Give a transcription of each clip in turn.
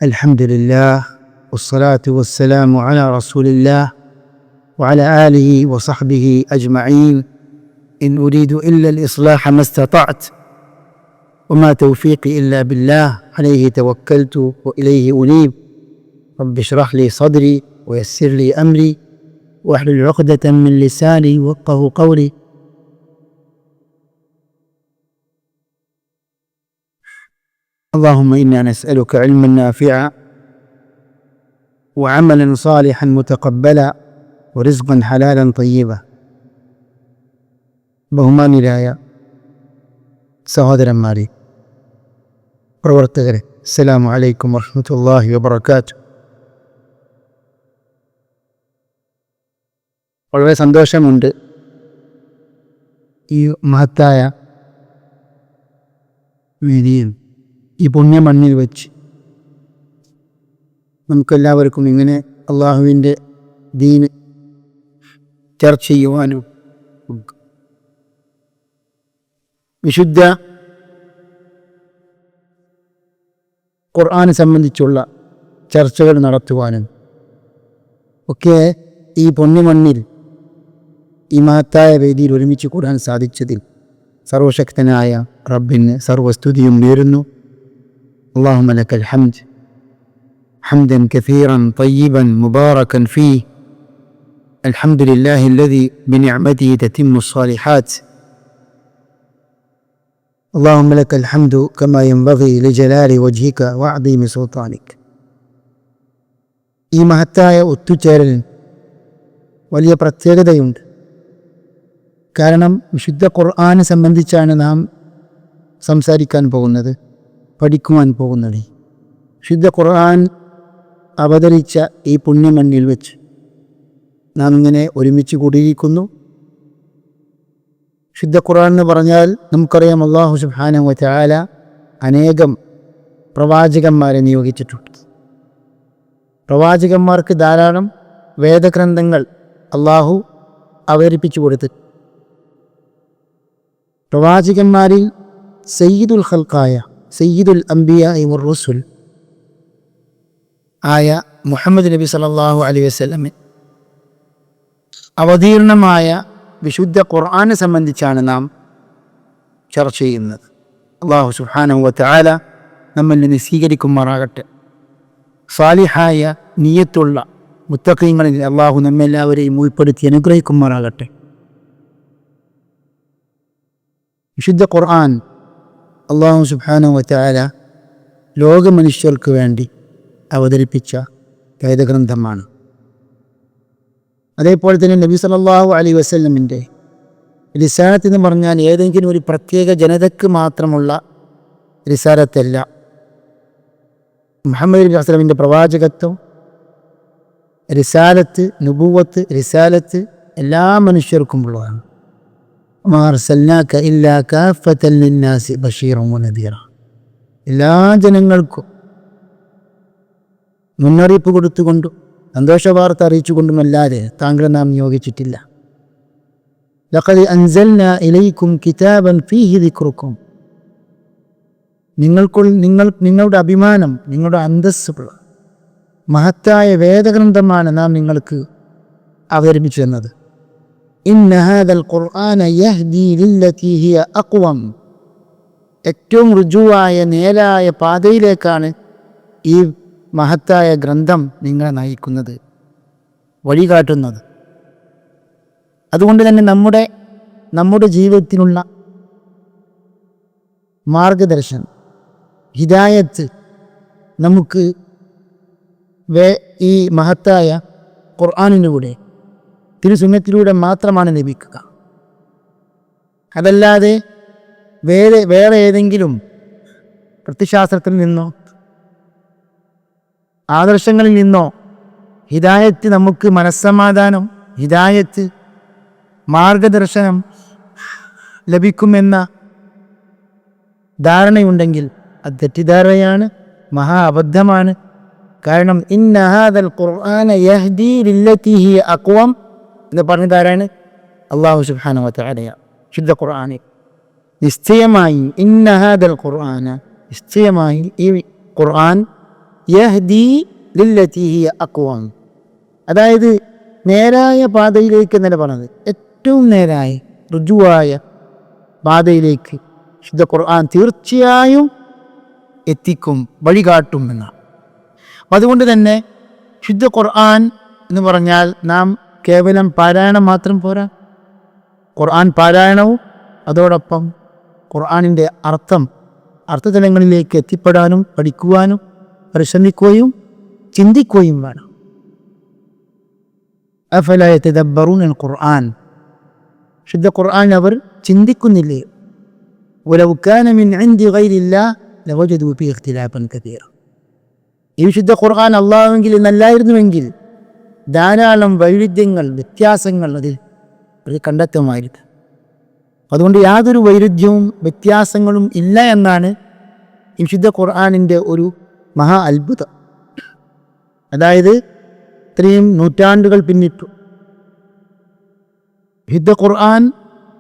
الحمد لله والصلاة والسلام على رسول الله وعلى آله وصحبه أجمعين. إن أريد إلا الإصلاح ما استطعت وما توفيقي إلا بالله عليه توكلت وإليه أنيب. رب اشرح لي صدري ويسر لي أمري واحلل عقدة من لساني يفقهوا قولي. اللهم إنا نسألك علما نافعا وعملا صالحا متقبلا ورزقا حلالا طيبا. ബഹുമാന്യരായ സഹോദരന്മാരെ, പ്രവർത്തകരെ, അസ്സലാമു അലൈക്കും വറഹ്മത്തുള്ളാഹി വബറകാതുഹു. വളരെ സന്തോഷമുണ്ട് ഈ മഹത്തായ വേദിയിൽ, ഈ പുണ്യമണ്ണിൽ വെച്ച് നമുക്കെല്ലാവർക്കും ഇങ്ങനെ അള്ളാഹുവിൻ്റെ ദീന് ചർച്ച ചെയ്യുവാനും വിശുദ്ധ ഖുർആനെ സംബന്ധിച്ചുള്ള ചർച്ചകൾ നടത്തുവാനും ഒക്കെ ഈ പുണ്യമണ്ണിൽ ഈ മഹത്തായ വേദിയിൽ ഒരുമിച്ച് കൂടാൻ സാധിച്ചതിൽ സർവശക്തനായ റബ്ബിന് സർവസ്തുതിയും നേരുന്നു. اللهم لك الحمد حمدا كثيرا طيبا مباركا فيه. الحمد لله الذي بنعمته تتم الصالحات. اللهم لك الحمد كما ينبغي لجلال وجهك وعظيم سلطانك. ഈ മഹത്തായ ഒത്തുചേരലിന് വലിയ പ്രത്യേകതയുണ്ട്. കാരണം വിശുദ്ധ ഖുർആനെ സംബന്ധിച്ചാണ് നാം സംസാരിക്കാൻ പോകുന്നത്, പഠിക്കുവാൻ പോകുന്നത്. വിശുദ്ധ ഖുർആൻ അവതരിച്ച ഈ പുണ്യമണ്ണിൽ വെച്ച് നാം ഇങ്ങനെ ഒരുമിച്ച് കൂടിയിരിക്കുന്നു. വിശുദ്ധ ഖുർആൻ എന്ന് പറഞ്ഞാൽ നമുക്കറിയാം, അല്ലാഹു സുബ്ഹാനഹു വ തആല അനേകം പ്രവാചകന്മാരെ നിയോഗിച്ചിട്ടുണ്ട്. പ്രവാചകന്മാർക്ക് ധാരാളം വേദഗ്രന്ഥങ്ങൾ അല്ലാഹു അവതരിപ്പിച്ചു കൊടുത്തു. പ്രവാചകന്മാരിൽ സയ്യിദുൽ ഖൽഖായ സയ്യിദുൽ അംബിയാഇ വർ-റുസുൽ ആയ മുഹമ്മദ് നബി സല്ലല്ലാഹു അലൈഹി വസല്ലം അവതീർണമായ വിശുദ്ധ ഖുർആനെ സംബന്ധിച്ചാണ് നാം ചർച്ച ചെയ്യുന്നത്. അല്ലാഹു സുബ്ഹാനഹു വ തആല നമ്മിൽ സ്വീകരിക്കുമാറാകട്ടെ. സാലിഹായ നിയ്യത്തുള്ള മുത്തഖീങ്ങളിൽ അല്ലാഹു നമ്മെല്ലാവരെയും ഉൾപ്പെടുത്തി അനുഗ്രഹിക്കുമാറാകട്ടെ. വിശുദ്ധ ഖുർആൻ അല്ലാഹു സുബ്ഹാനഹു വ തആല ലോകമനുഷ്യർക്ക് വേണ്ടി അവതരിപ്പിച്ച വേദഗ്രന്ഥമാണ്. അതേപോലെ തന്നെ നബി സല്ലല്ലാഹു അലൈഹി വസല്ലമിൻ്റെ റിസാലത്ത് എന്ന് പറഞ്ഞാൽ ഏതെങ്കിലും ഒരു പ്രത്യേക ജനതയ്ക്ക് മാത്രമുള്ള റിസാലത്തല്ല. മുഹമ്മദ് നബി വസല്ലമിൻ്റെ പ്രവാചകത്വം, റിസാലത്ത്, നുബുവത്ത്, റിസാലത്ത് എല്ലാ മനുഷ്യർക്കും ഉള്ളതാണ്. വമാ അർസൽനാക ഇല്ലാ കാഫത്തൻ ലിന്നാസി ബശീറൻ വനദീറ. എല്ലാ ജനങ്ങൾക്കും മുന്നറിയിപ്പ് കൊടുത്തുകൊണ്ടും സന്തോഷവാർത്ത അറിയിച്ചുകൊണ്ടുമല്ലാതെ താങ്കളെ നാം നിയോഗിച്ചിട്ടില്ല. ലഖദ് അൻസൽനാ ഇലൈക്കും കിതാബൻ ഫീഹി ദിക്റുക്കും. നിങ്ങളുടെ അഭിമാനം, നിങ്ങളുടെ അന്തസ്സുള്ള മഹത്തായ വേദഗ്രന്ഥമാണ് നാം നിങ്ങൾക്ക് അവതരിപ്പിച്ചു തന്നത്. ഇന്ന ഹാദൽ ഖുർആന യഹ്ദി ലില്ലതി ഹിയ അഖ്വം. ഏറ്റവും ഋജുവായ നേരായ പാതയിലേക്കാണ് ഈ മഹത്തായ ഗ്രന്ഥം നിങ്ങളെ നയിക്കുന്നത്, വഴികാട്ടുന്നത്. അതുകൊണ്ട് തന്നെ നമ്മുടെ ജീവിതത്തിനുള്ള മാർഗദർശനം, ഹിദായത്ത് നമുക്ക് ഈ മഹത്തായ ഖുർആനിലൂടെ, തിരുസുന്നത്തിലൂടെ മാത്രമാണ് ലഭിക്കുക. അതല്ലാതെ വേറെ ഏതെങ്കിലും പ്രത്യശാസ്ത്രത്തിൽ നിന്നോ ആദർശങ്ങളിൽ നിന്നോ ഹിദായത്ത്, നമുക്ക് മനസ്സമാധാനം, ഹിദായത്ത്, മാർഗദർശനം ലഭിക്കുമെന്ന ധാരണയുണ്ടെങ്കിൽ അത് തെറ്റിദ്ധാരണയാണ്, മഹാ അബദ്ധമാണ്. കാരണം ഇന്ന ഹാദൽ ഖുർആന യഹ്ദി ലില്ലതി ഹിയ അഖ്വം എന്ന് പറഞ്ഞതാരാണ്? അല്ലാഹു സുബ്ഹാനഹു വ തആലയാണ്. ശുദ്ധ ഖുർആനിൽ നിശ്ചയമായി ഇന്ന ഹാദൽ ഖുർആന, നിശ്ചയമായി ഈ ഖുർആൻ, ഈ യഹ്ദി ലില്ലതി ഹിയ അഖ്വം. അതായത് നേരായ പാതയിലേക്ക് എന്നല്ല പറഞ്ഞത്, ഏറ്റവും നേരായ ഋജുവായ പാതയിലേക്ക് വിശുദ്ധ ഖുർആൻ തീർച്ചയായും എത്തിക്കും, വഴികാട്ടും എന്നാണ്. അതുകൊണ്ട് തന്നെ വിശുദ്ധ ഖുർആൻ എന്ന് പറഞ്ഞാൽ നാം കേവലം പാരായണം മാത്രം പോരാ. ഖുർആൻ പാരായണവും അതോടൊപ്പം ഖുർആനിൻ്റെ അർത്ഥതലങ്ങളിലേക്ക് എത്തിപ്പെടാനും പഠിക്കുവാനും പരിശ്രമിക്കുകയും ചിന്തിക്കുകയും വേണം. അഫലാ യതദബ്ബറൂന ഖുർആൻ, ശുദ്ധ ഖുർആൻ അവർ ചിന്തിക്കുന്നില്ലേ? വലൗ കാന മിൻ ഇൻദി ഗൈരില്ലാഹ് ലവജദൂ ഫീ ഇഖ്തിലാഫൻ കതീറ. ഈ വിശുദ്ധ ഖുർആൻ അല്ലാഹുവെങ്കിൽ എന്നല്ലായിരുന്നുവെങ്കിൽ ധാരാളം വൈരുദ്ധ്യങ്ങൾ, വ്യത്യാസങ്ങൾ അതിൽ കണ്ടെത്തുമായിരുന്നു. അതുകൊണ്ട് യാതൊരു വൈരുദ്ധ്യവും വ്യത്യാസങ്ങളും ഇല്ല എന്നാണ് ഈ വിശുദ്ധ ഖുർആനിൻ്റെ ഒരു മഹാ അത്ഭുതം. അതായത് ഇത്രയും നൂറ്റാണ്ടുകൾ പിന്നിട്ടു വിശുദ്ധ ഖുർആൻ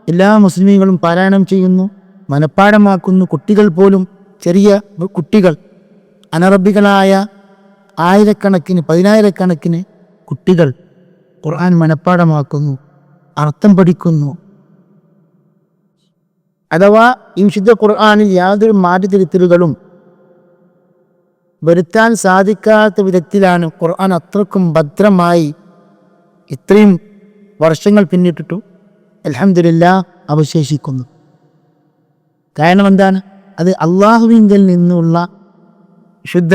എല്ലാ മുസ്ലിമീങ്ങളും പാരായണം ചെയ്യുന്നു, മനഃപ്പാഠമാക്കുന്നു. കുട്ടികൾ പോലും, ചെറിയ കുട്ടികൾ, അനറബികളായ ആയിരക്കണക്കിന്, പതിനായിരക്കണക്കിന് കുട്ടികൾ ഖുർആൻ മനഃപ്പാഠമാക്കുന്നു, അർത്ഥം പഠിക്കുന്നു. അഥവാ ഈ വിശുദ്ധ ഖുർആനിൽ യാതൊരു മാറ്റത്തിരുത്തലുകളും വരുത്താൻ സാധിക്കാത്ത വിധത്തിലാണ് ഖുർആൻ അത്രക്കും ഭദ്രമായി ഇത്രയും വർഷങ്ങൾ പിന്നിട്ടിട്ടും അൽഹംദുലില്ലാഹ് അവശേഷിക്കുന്നു. കാരണം എന്താണ്? അത് അള്ളാഹുവിങ്കൽ നിന്നുള്ള ശുദ്ധ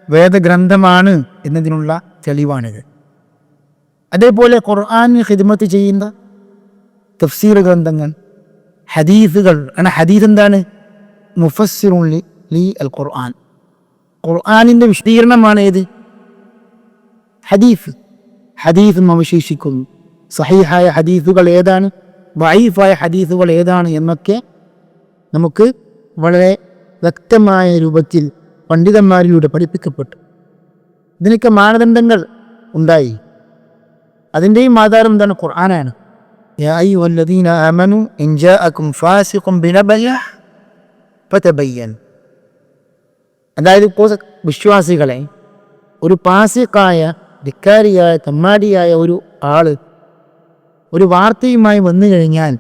വേദഗ്രന്ഥമാണ് എന്നതിനുള്ള തെളിവാണിത്. അതേപോലെ ഖുർആന് ഖിദ്മത്ത് ചെയ്യുന്ന തഫ്സീർ ഗ്രന്ഥങ്ങൾ, ഹദീസുകൾ. ഹദീസ് എന്താണ്? മുഫസ്സിറുൻ ലി അൽ ഖുർആൻ, ഖുർആനിൻ്റെ വിശദീകരണമാണ് ഏത്? ഹദീസ്. ഹദീസും അവശേഷിക്കുന്നു. സഹീഹായ ഹദീസുകൾ ഏതാണ്, ദഈഫായ ഹദീസുകൾ ഏതാണ് എന്നൊക്കെ നമുക്ക് വളരെ വ്യക്തമായ രൂപത്തിൽ പണ്ഡിതന്മാരിലൂടെ പഠിപ്പിക്കപ്പെട്ടു. ഇതിനൊക്കെ മാനദണ്ഡങ്ങൾ ഉണ്ടായി. അതിൻ്റെയും ആധാരം എന്താണ്? ഖുർആനാണ്. യാ അയ്യുഹല്ലദീന ആമനൂ ഇൻ ജാഅകും ഫാസിഖുൻ ബിനബഇൻ ഫതബയ്യൻ. അതായത് വിശ്വാസികളെ, ഒരു പാസിഖായ, ധിക്കാരിയായ, തമ്മാടിയായ ഒരു ആള് ഒരു വാർത്തയുമായി വന്നു കഴിഞ്ഞാൽ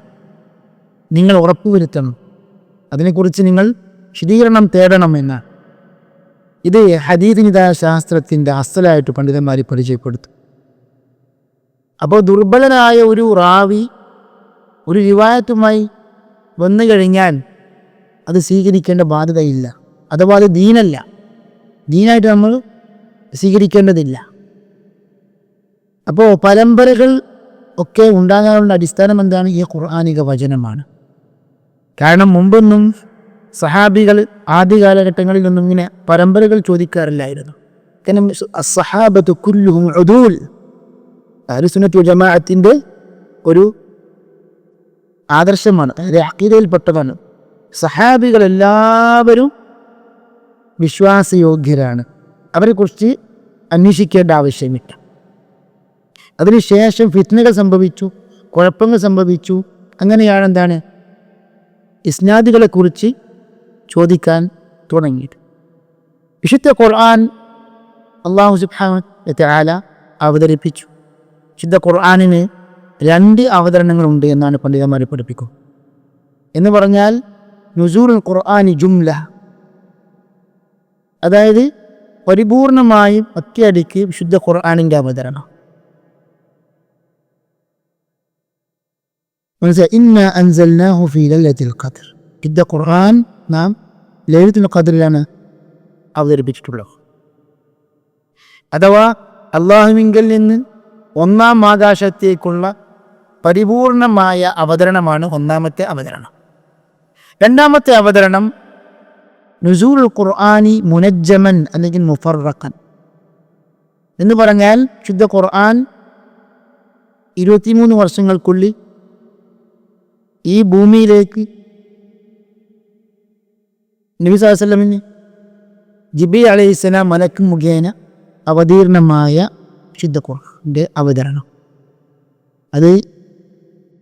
നിങ്ങൾ ഉറപ്പുവരുത്തണം, അതിനെക്കുറിച്ച് നിങ്ങൾ വിശദീകരണം തേടണമെന്ന്. ഇത് ഹദീസിനിതാ ശാസ്ത്രത്തിൻ്റെ അസ്സലായിട്ട് പണ്ഡിതന്മാർ പരിചയപ്പെടുത്തും. അപ്പോൾ ദുർബലനായ ഒരു റാവി ഒരു റിവായത്തുമായി വന്നു കഴിഞ്ഞാൽ അത് സ്വീകരിക്കേണ്ട ബാധ്യതയില്ല. അഥവാ അത് ദീനല്ല, ദീനായിട്ട് നമ്മൾ സ്വീകരിക്കേണ്ടതില്ല. അപ്പോൾ പരമ്പരകൾ ഒക്കെ ഉണ്ടാകാനുള്ള അടിസ്ഥാനം എന്താണ്? ഈ ഖുർആനിക വചനമാണ്. കാരണം മുമ്പൊന്നും സഹാബികൾ ആദ്യ കാലഘട്ടങ്ങളിലൊന്നും ഇങ്ങനെ പരമ്പരകൾ ചോദിക്കാറില്ലായിരുന്നു. കാരണം അസ്സഹാബത്തു കുല്ലുഹും ഉദൂൽ, അഹ്ലുസുന്നത്തി വൽ ജമാഅത്തിൻ്റെ ഒരു ആദർശമാണ്, അഖീദയിൽപ്പെട്ടതാണ്. സഹാബികൾ എല്ലാവരും വിശ്വാസയോഗ്യരാണ്, അവരെക്കുറിച്ച് അന്വേഷിക്കേണ്ട ആവശ്യമില്ല. അതിനുശേഷം ഫിത്നകൾ സംഭവിച്ചു, കുഴപ്പങ്ങൾ സംഭവിച്ചു. അങ്ങനെയാണ് എന്താണ് ഇസ്നാദുകളെക്കുറിച്ച് ചോദിക്കാൻ തുടങ്ങിയത്. വിശുദ്ധ ഖുർആൻ അല്ലാഹു സുബ്ഹാനഹു വ തആല അവതരിപ്പിച്ചു. വിശുദ്ധ ഖുർആനിന് 2 അവതരണങ്ങളുണ്ട് എന്നാണ് പണ്ഡിതന്മാരെ പഠിപ്പിക്കുക. എന്ന് പറഞ്ഞാൽ നുസൂലുൽ ഖുർആനി ജുംല, അതായത് പരിപൂർണമായും ഒറ്റയടിക്ക് വിശുദ്ധ ഖുർആനിൻ്റെ അവതരണം. ഇന്നാ അൻസൽനാഹു ഫീ ലൈലത്തുൽ ഖദ്ർ, വിശുദ്ധ ഖുർആൻ നാം ലൈലത്തുൽ ഖദ്റിലാണ് അവതരിപ്പിച്ചിട്ടുള്ളത്. അഥവാ അള്ളാഹുവിങ്കൽ നിന്ന് 1-ാം ആകാശത്തേക്കുള്ള പരിപൂർണമായ അവതരണമാണ് 1-ാമത്തെ അവതരണം. 2-ാമത്തെ അവതരണം നുസൂലുൽ ഖുർആനി മുനജ്ജമൻ അല്ലെങ്കിൽ മുഫറഖൻ എന്ന് പറഞ്ഞാൽ ശുദ്ധ ഖുർആൻ 23 വർഷങ്ങൾക്കുള്ളിൽ ഈ ഭൂമിയിലേക്ക് നബി സല്ലല്ലാഹു അലൈഹി വസല്ലമിന് ജിബ്രീൽ അലൈഹിസ്സലാം മലക്ക് മുഖേന അവതീർണമായ ശുദ്ധ ഖുർആന്റെ അവതരണം. അത്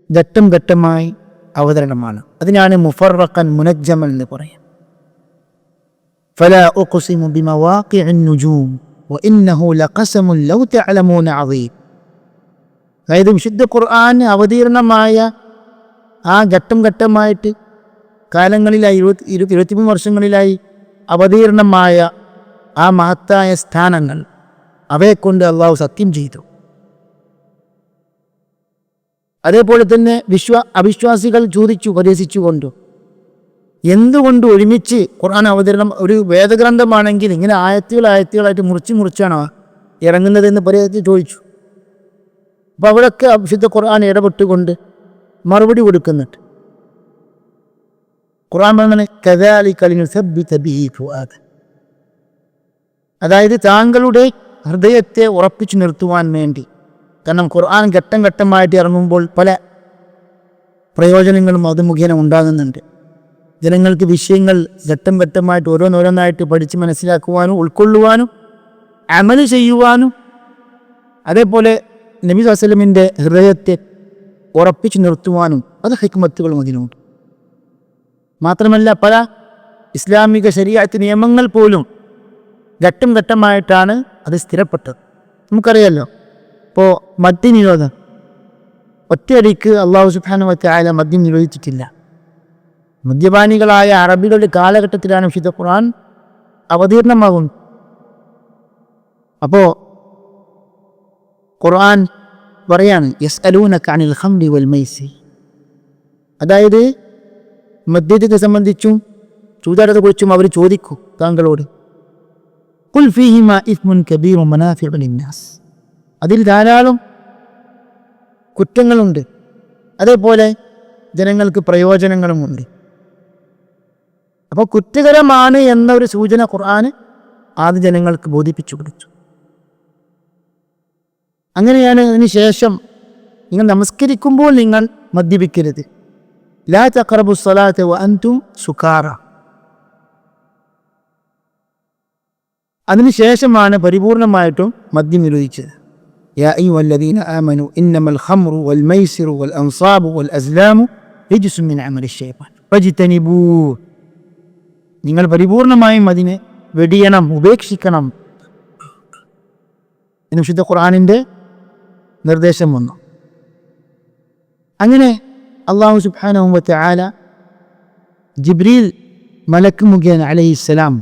ഘട്ടം ഘട്ടമായി അവതരണമാണ്. അതിനാണ് മുഫറഖൻ മുനജ്ജമൻ എന്ന് പറയാം. ഫലാ ഉഖ്സിമു ബിമവാഖിഇൻ നുജൂം വഇന്നഹു ലഖസമുൻ ലൗ തഅലമൂന അദീം. അതായത് വിശുദ്ധ ഖുർആൻ അവതീർണമായ ആ ഘട്ടം ഘട്ടമായിട്ട് കാലങ്ങളിലായി 23 വർഷങ്ങളിലായി അവതീർണമായ ആ മഹത്തായ സ്ഥാനങ്ങൾ, അവയെക്കൊണ്ട് അള്ളാഹു സത്യം ചെയ്തു. അതേപോലെ തന്നെ അവിശ്വാസികൾ ചോദിച്ചു പരിഹസിച്ചുകൊണ്ടു, എന്തുകൊണ്ട് ഒരുമിച്ച് ഖുർആൻ അവതരണം, ഒരു വേദഗ്രന്ഥമാണെങ്കിൽ ഇങ്ങനെ ആയത്തുകളായിട്ട് മുറിച്ചാണോ ഇറങ്ങുന്നതെന്ന് പരിഹസിച്ച് ചോദിച്ചു. അപ്പോൾ അവിടെയൊക്കെ വിശുദ്ധ ഖുർആൻ ഇടപെട്ടുകൊണ്ട് മറുപടി കൊടുക്കുന്നുണ്ട്. ഖുർആൻ പറഞ്ഞാൽ കദാലിക ലിനുസബ്ബിത ബിഹി ഫുആദ, അതായത് താങ്കളുടെ ഹൃദയത്തെ ഉറപ്പിച്ചു നിർത്തുവാൻ വേണ്ടി. കാരണം ഖുർആൻ ഘട്ടം ഘട്ടമായിട്ട് ഇറങ്ങുമ്പോൾ പല പ്രയോജനങ്ങളും അത് മുഖേന ഉണ്ടാകുന്നുണ്ട്. ജനങ്ങൾക്ക് വിഷയങ്ങൾ ഘട്ടം ഘട്ടമായിട്ട് ഓരോന്നോരോന്നായിട്ട് പഠിച്ച് മനസ്സിലാക്കുവാനും ഉൾക്കൊള്ളുവാനും അമല് ചെയ്യുവാനും, അതേപോലെ നബി സ്വല്ലല്ലാഹു അലൈഹി വസല്ലമിൻ്റെ ഹൃദയത്തെ ഉറപ്പിച്ചു നിർത്തുവാനും അത് ഹിക്മത്തുകളും അതിനുണ്ട്. മാത്രമല്ല പല ഇസ്ലാമിക ശരീഅത്ത് നിയമങ്ങൾ പോലും ഘട്ടം ഘട്ടമായിട്ടാണ് അത് സ്ഥിരപ്പെട്ടത്. നമുക്കറിയാമല്ലോ, ഇപ്പോൾ മദ്യനിരോധം ഒറ്റയടിക്ക് അല്ലാഹു സുബ്ഹാനഹു വ തആല മദ്യം നിരോധിച്ചിട്ടില്ല. മദ്യപാനികളായ അറബികളുടെ കാലഘട്ടത്തിലാണ് വിശുദ്ധ ഖുർആൻ അവതീർണമാകുന്നത്. അപ്പോൾ ഖുർആൻ പറയാണ് യസ്അലൂനക അനിൽ ഖംരി വൽ മൈസിർ, അതായത് മദ്യത്തെ സംബന്ധിച്ചും ചൂതാട്ടത്തെക്കുറിച്ചും അവർ ചോദിക്കും താങ്കളോട്. ഖുൽ ഫീഹിമാ ഇസ്മുൻ കബീറുൻ മനാഫിഉ ലിന്നാസ്, അതിൽ ധാരാളം കുറ്റങ്ങളുണ്ട്, അതേപോലെ ജനങ്ങൾക്ക് പ്രയോജനങ്ങളുമുണ്ട്. അപ്പോൾ കുറ്റകരമാണ് എന്ന ഒരു സൂചന ഖുർആൻ ആദ്യ ജനങ്ങൾക്ക് ബോധിപ്പിച്ചു കൊടുത്തു. അങ്ങനെയാണ് അതിന് ശേഷം നിങ്ങൾ നമസ്കരിക്കുമ്പോൾ നിങ്ങൾ മദ്യപിക്കരുത്, ലാ തഖറബു സ്വലാത്ത വ അൻതും സുകാറ. അതിനുശേഷമാണ് പരിപൂർണമായിട്ടും മദ്യം നിരോധിച്ചത്. യാ അയ്യുഹല്ലദീന ആമനു ഇന്നമൽ ഖംറു വൽ മൈസിറു വൽ അൻസാബു വൽ അസ്ലാമു റിജ്സും മിൻ അമലി ശൈത്താൻ ഫജ്തനിബൂ, നിങ്ങൾ പരിപൂർണമായും അതിനെ വെടിയണം, ഉപേക്ഷിക്കണം എന്ന് വിശുദ്ധ ഖുർആനിൻ്റെ നിർദ്ദേശം വന്നു. അങ്ങനെ അല്ലാഹു സുബ്ഹാനഹു വ തആല ജിബ്രീൽ മലക്ക് മുഖേന അലൈഹിസ്സലാം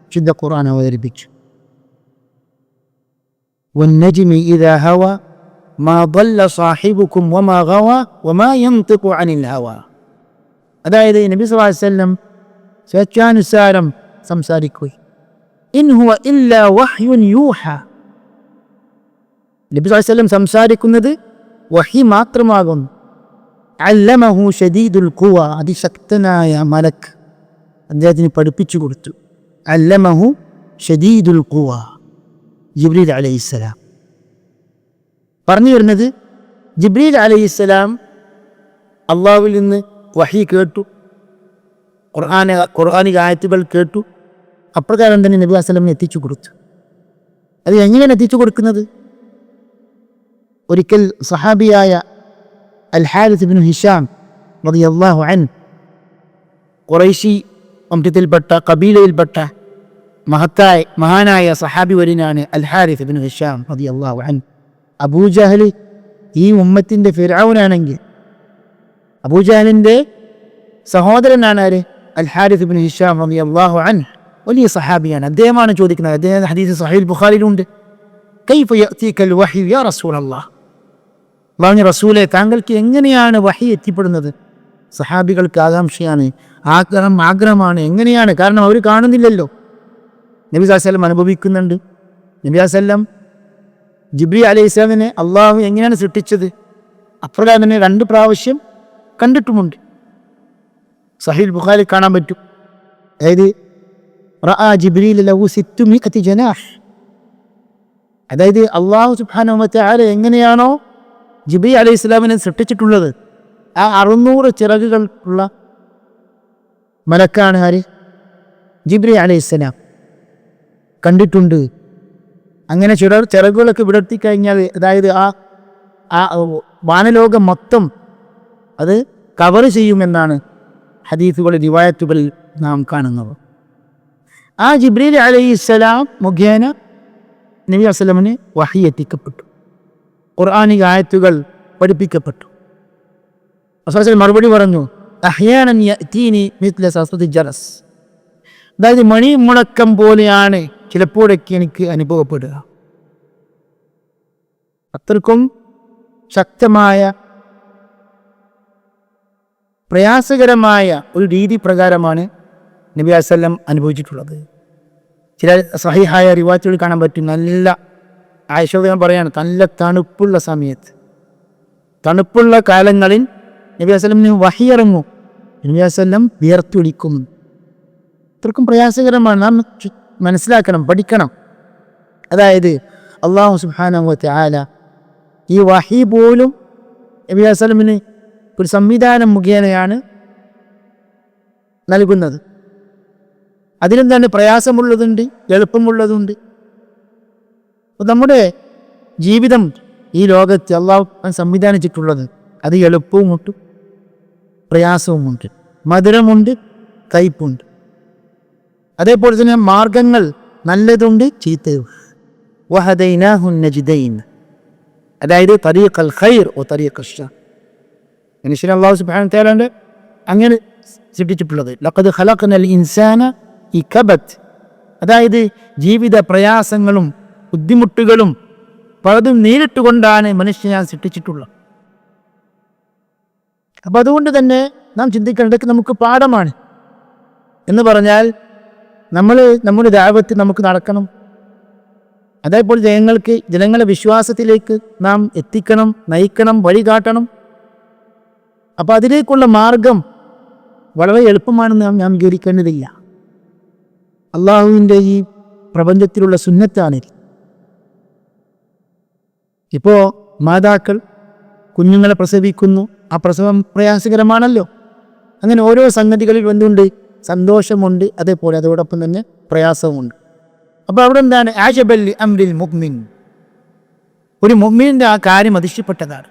വിശുദ്ധ ഖുർആൻ അവതരിപ്പിച്ചു. വന്നജ്മി ഇദാ ഹവ മാ ضل സാഹിബുക്കും വമാ ഗവ വമാ യൻതിഖു അനിൽ ഹവ, അതായത് നബി സല്ലല്ലാഹു അലൈഹി വസല്ലം സ്വേച്ഛാനുസാരം സംസാരിക്കുകയും ഇൻ ഹുവ ഇല്ലാ വഹ്യുൻ യൂഹ, നബി സല്ലല്ലാഹു അലൈഹി വസല്ലം സംസാരിക്കുന്നത് വഹി മാത്രമാകുന്നു. അല്ലമഹു ശദീദുൽ ഖുവ, അതിശക്തനായ മലക്ക് അദ്ദേഹത്തിന് പഠിപ്പിച്ചു കൊടുത്തു. അല്ലമഹു ശദീദുൽ ഖുവ, ജിബ്രീൽ അലൈഹിസ്സലാം. പറഞ്ഞു വരുന്നത്, ജിബ്രീൽ അലൈഹിസ്സലാം അള്ളാഹുവിൽ നിന്ന് വഹി കേട്ടു, ഖുർആനിക ആയത്തുകൾ കേട്ടു. അപ്രകാരം തന്നെ നബി വസല്ലമിന് എത്തിച്ചു കൊടുത്തു. അത് എങ്ങനെയാണ് എത്തിച്ചു കൊടുക്കുന്നത്? ഒരിക്കൽ സഹാബിയായ അൽ ഹാരിസ് ഇബ്നു ഹിഷാം റളിയല്ലാഹു അൻഹു, ഖുറൈശി വംശത്തിൽപ്പെട്ട കബീലയിൽപ്പെട്ട മഹാനായ സഹാബി വര്യനാണ് അൽ ഹാരിസ് ഇബ്നു ഹിഷാം റളിയല്ലാഹു അൻഹു. അബൂജഹൽ ഈ ഉമ്മത്തിൻ്റെ ഫിർഔനാണെങ്കിൽ അബൂജഹലിൻ്റെ സഹോദരനാണ് ആര്? അൽ ഹാരിസ് ഇബ്നു ഹിഷാം റളിയല്ലാഹു അൻഹു. വലിയ സഹാബിയാണ്. അദ്ദേഹമാണ് ചോദിക്കുന്നത്, അദ്ദേഹം ഹദീസ് സഹീഹ് ബുഖാരിയിലുണ്ട്, കൈഫ യഅതീകൽ വഹ്യു യാ റസൂലല്ലാഹ്, അല്ലാഹുവിന്റെ റസൂലേ താങ്കൾക്ക് എങ്ങനെയാണ് വഹി എത്തിപ്പെടുന്നത്? സഹാബികൾക്ക് ആകാംക്ഷയാണ്, ആഗ്രഹമാണ്, എങ്ങനെയാണ്? കാരണം അവർ കാണുന്നില്ലല്ലോ. നബി സല്ലല്ലാഹു അലൈഹി വസല്ലം അനുഭവിക്കുന്നുണ്ട്. നബി സല്ലല്ലാഹു അലൈഹി വസല്ലം ജിബ്രീൽ അലൈഹിസ്സലാമിനെ അള്ളാഹു എങ്ങനെയാണ് സൃഷ്ടിച്ചത് അപ്രകാരം തന്നെ 2 പ്രാവശ്യം കണ്ടിട്ടുമുണ്ട്. സഹീഹ് ബുഖാരി കാണാൻ പറ്റും. അതായത് റഅ ജിബ്രീൽ ലഹു 600 ജനാഹ്, അതായത് അള്ളാഹു സുബ്ഹാനഹു വ തആല എങ്ങനെയാണോ ജിബ്രീൽ അലൈഹിസ്സലാമിനെ സൃഷ്ടിച്ചിട്ടുള്ളത്, ആ 600 ചിറകുകൾ ഉള്ള മലക്കാണ് ആര്? ജിബ്രീൽ അലൈഹിസ്സലാം. കണ്ടിട്ടുണ്ട്. അങ്ങനെ ചിറകുകളൊക്കെ വിടർത്തിക്കഴിഞ്ഞാൽ, അതായത് ആ വാനലോകം മൊത്തം അത് കവർ ചെയ്യുമെന്നാണ് ഹദീസുകളിൽ റിവായത്തുകളിൽ നാം കാണുന്നത്. ആ ജിബ്രീൽ അലൈഹിസ്സലാം മുഖേന നബി വസല്ലമന് വഹി എത്തിക്കപ്പെട്ടു, ഖുർആനിക ആയത്തുകൾ പഠിപ്പിക്കപ്പെട്ടു. റസൂൽ മറുപടി പറഞ്ഞു, അഹ്യാനൻ യഅതീനി മിത്ല സസ്വതി ജറസ്, അതായത് മണി മുഴക്കം പോലെയാണ് ചിലപ്പോഴൊക്കെ എനിക്ക് അനുഭവപ്പെടുക. അത്രക്കും ശക്തമായ പ്രയാസകരമായ ഒരു രീതി പ്രകാരമാണ് നബി വസല്ലം അനുഭവിച്ചിട്ടുള്ളത്. ചില സഹിഹായ റിവായത്തുകൾ കാണാൻ പറ്റും. നല്ല ആയിഷ പറയാണ്, നല്ല തണുപ്പുള്ള സമയത്ത്, തണുപ്പുള്ള കാലങ്ങളിൽ നബി വസല്ലമിന് വഹി ഇറങ്ങും, നബി വസല്ലം വിയർത്തൊലിക്കും. അത്രക്കും പ്രയാസകരമാണ്. നാം മനസ്സിലാക്കണം, പഠിക്കണം. അതായത് അല്ലാഹു സുബ്ഹാനഹു വ തആല ഈ വഹി പോലും നബി വസല്ലമിന് ഒരു സംവിധാനം മുഖേനയാണ് നൽകുന്നത്. അതിലും തന്നെ പ്രയാസമുള്ളതുണ്ട്, എളുപ്പമുള്ളതുണ്ട്. നമ്മുടെ ജീവിതം ഈ ലോകത്ത് അള്ളാഹു സംവിധാനിച്ചിട്ടുള്ളത് അത് എളുപ്പവുമുണ്ട്, പ്രയാസവുമുണ്ട്, മധുരമുണ്ട്, കയ്പുണ്ട്. അതേപോലെ തന്നെ മാർഗങ്ങൾ നല്ലതുണ്ട്, ചീത്തയും. വഹദൈനാഹു നജ്ദൈൻ, അതായത് തരീഖൽ ഖൈർ വ തരീഖൽ ശർ. മനുഷ്യനെ അല്ലാഹു സുബ്ഹാനഹു വ തആല അങ്ങനെ സൃഷ്ടിച്ചിട്ടുള്ളത്. ലഖദ് ഖലഖനൽ ഇൻസാന ഫീ കബദ്, അതായത് ജീവിത പ്രയാസങ്ങളും ബുദ്ധിമുട്ടുകളും പലതും നേരിട്ടുകൊണ്ടാണ് മനുഷ്യനെ സൃഷ്ടിച്ചിട്ടുള്ളത്. അപ്പം അതുകൊണ്ട് തന്നെ നാം ചിന്തിക്കേണ്ടത് നമുക്ക് പാഠമാണ്. എന്ന് പറഞ്ഞാൽ നമ്മുടെ ദഅവത്ത് നമുക്ക് നടക്കണം. അതേപോലെ ജനങ്ങളെ വിശ്വാസത്തിലേക്ക് നാം എത്തിക്കണം, നയിക്കണം, വഴി കാട്ടണം. അപ്പം അതിലേക്കുള്ള മാർഗം വളരെ എളുപ്പമാണെന്ന് നാം വിചാരിക്കേണ്ടതില്ല. അള്ളാഹുവിൻ്റെ ഈ പ്രപഞ്ചത്തിലുള്ള സുന്നത്താണിത്. ഇപ്പോൾ മാതാക്കൾ കുഞ്ഞുങ്ങളെ പ്രസവിക്കുന്നു, ആ പ്രസവം പ്രയാസകരമാണല്ലോ. അങ്ങനെ ഓരോ സംഗതികളിൽ എന്തുണ്ട്, സന്തോഷമുണ്ട്, അതേപോലെ അതോടൊപ്പം തന്നെ പ്രയാസവുമുണ്ട്. അപ്പോൾ അവിടെ എന്താണ്, ആജബൽ അംരിൽ മുഅ്മിൻ, ഒരു മുഅ്മിനിൻ്റെ ആ കാര്യം അതിശയപ്പെട്ടതാണ്,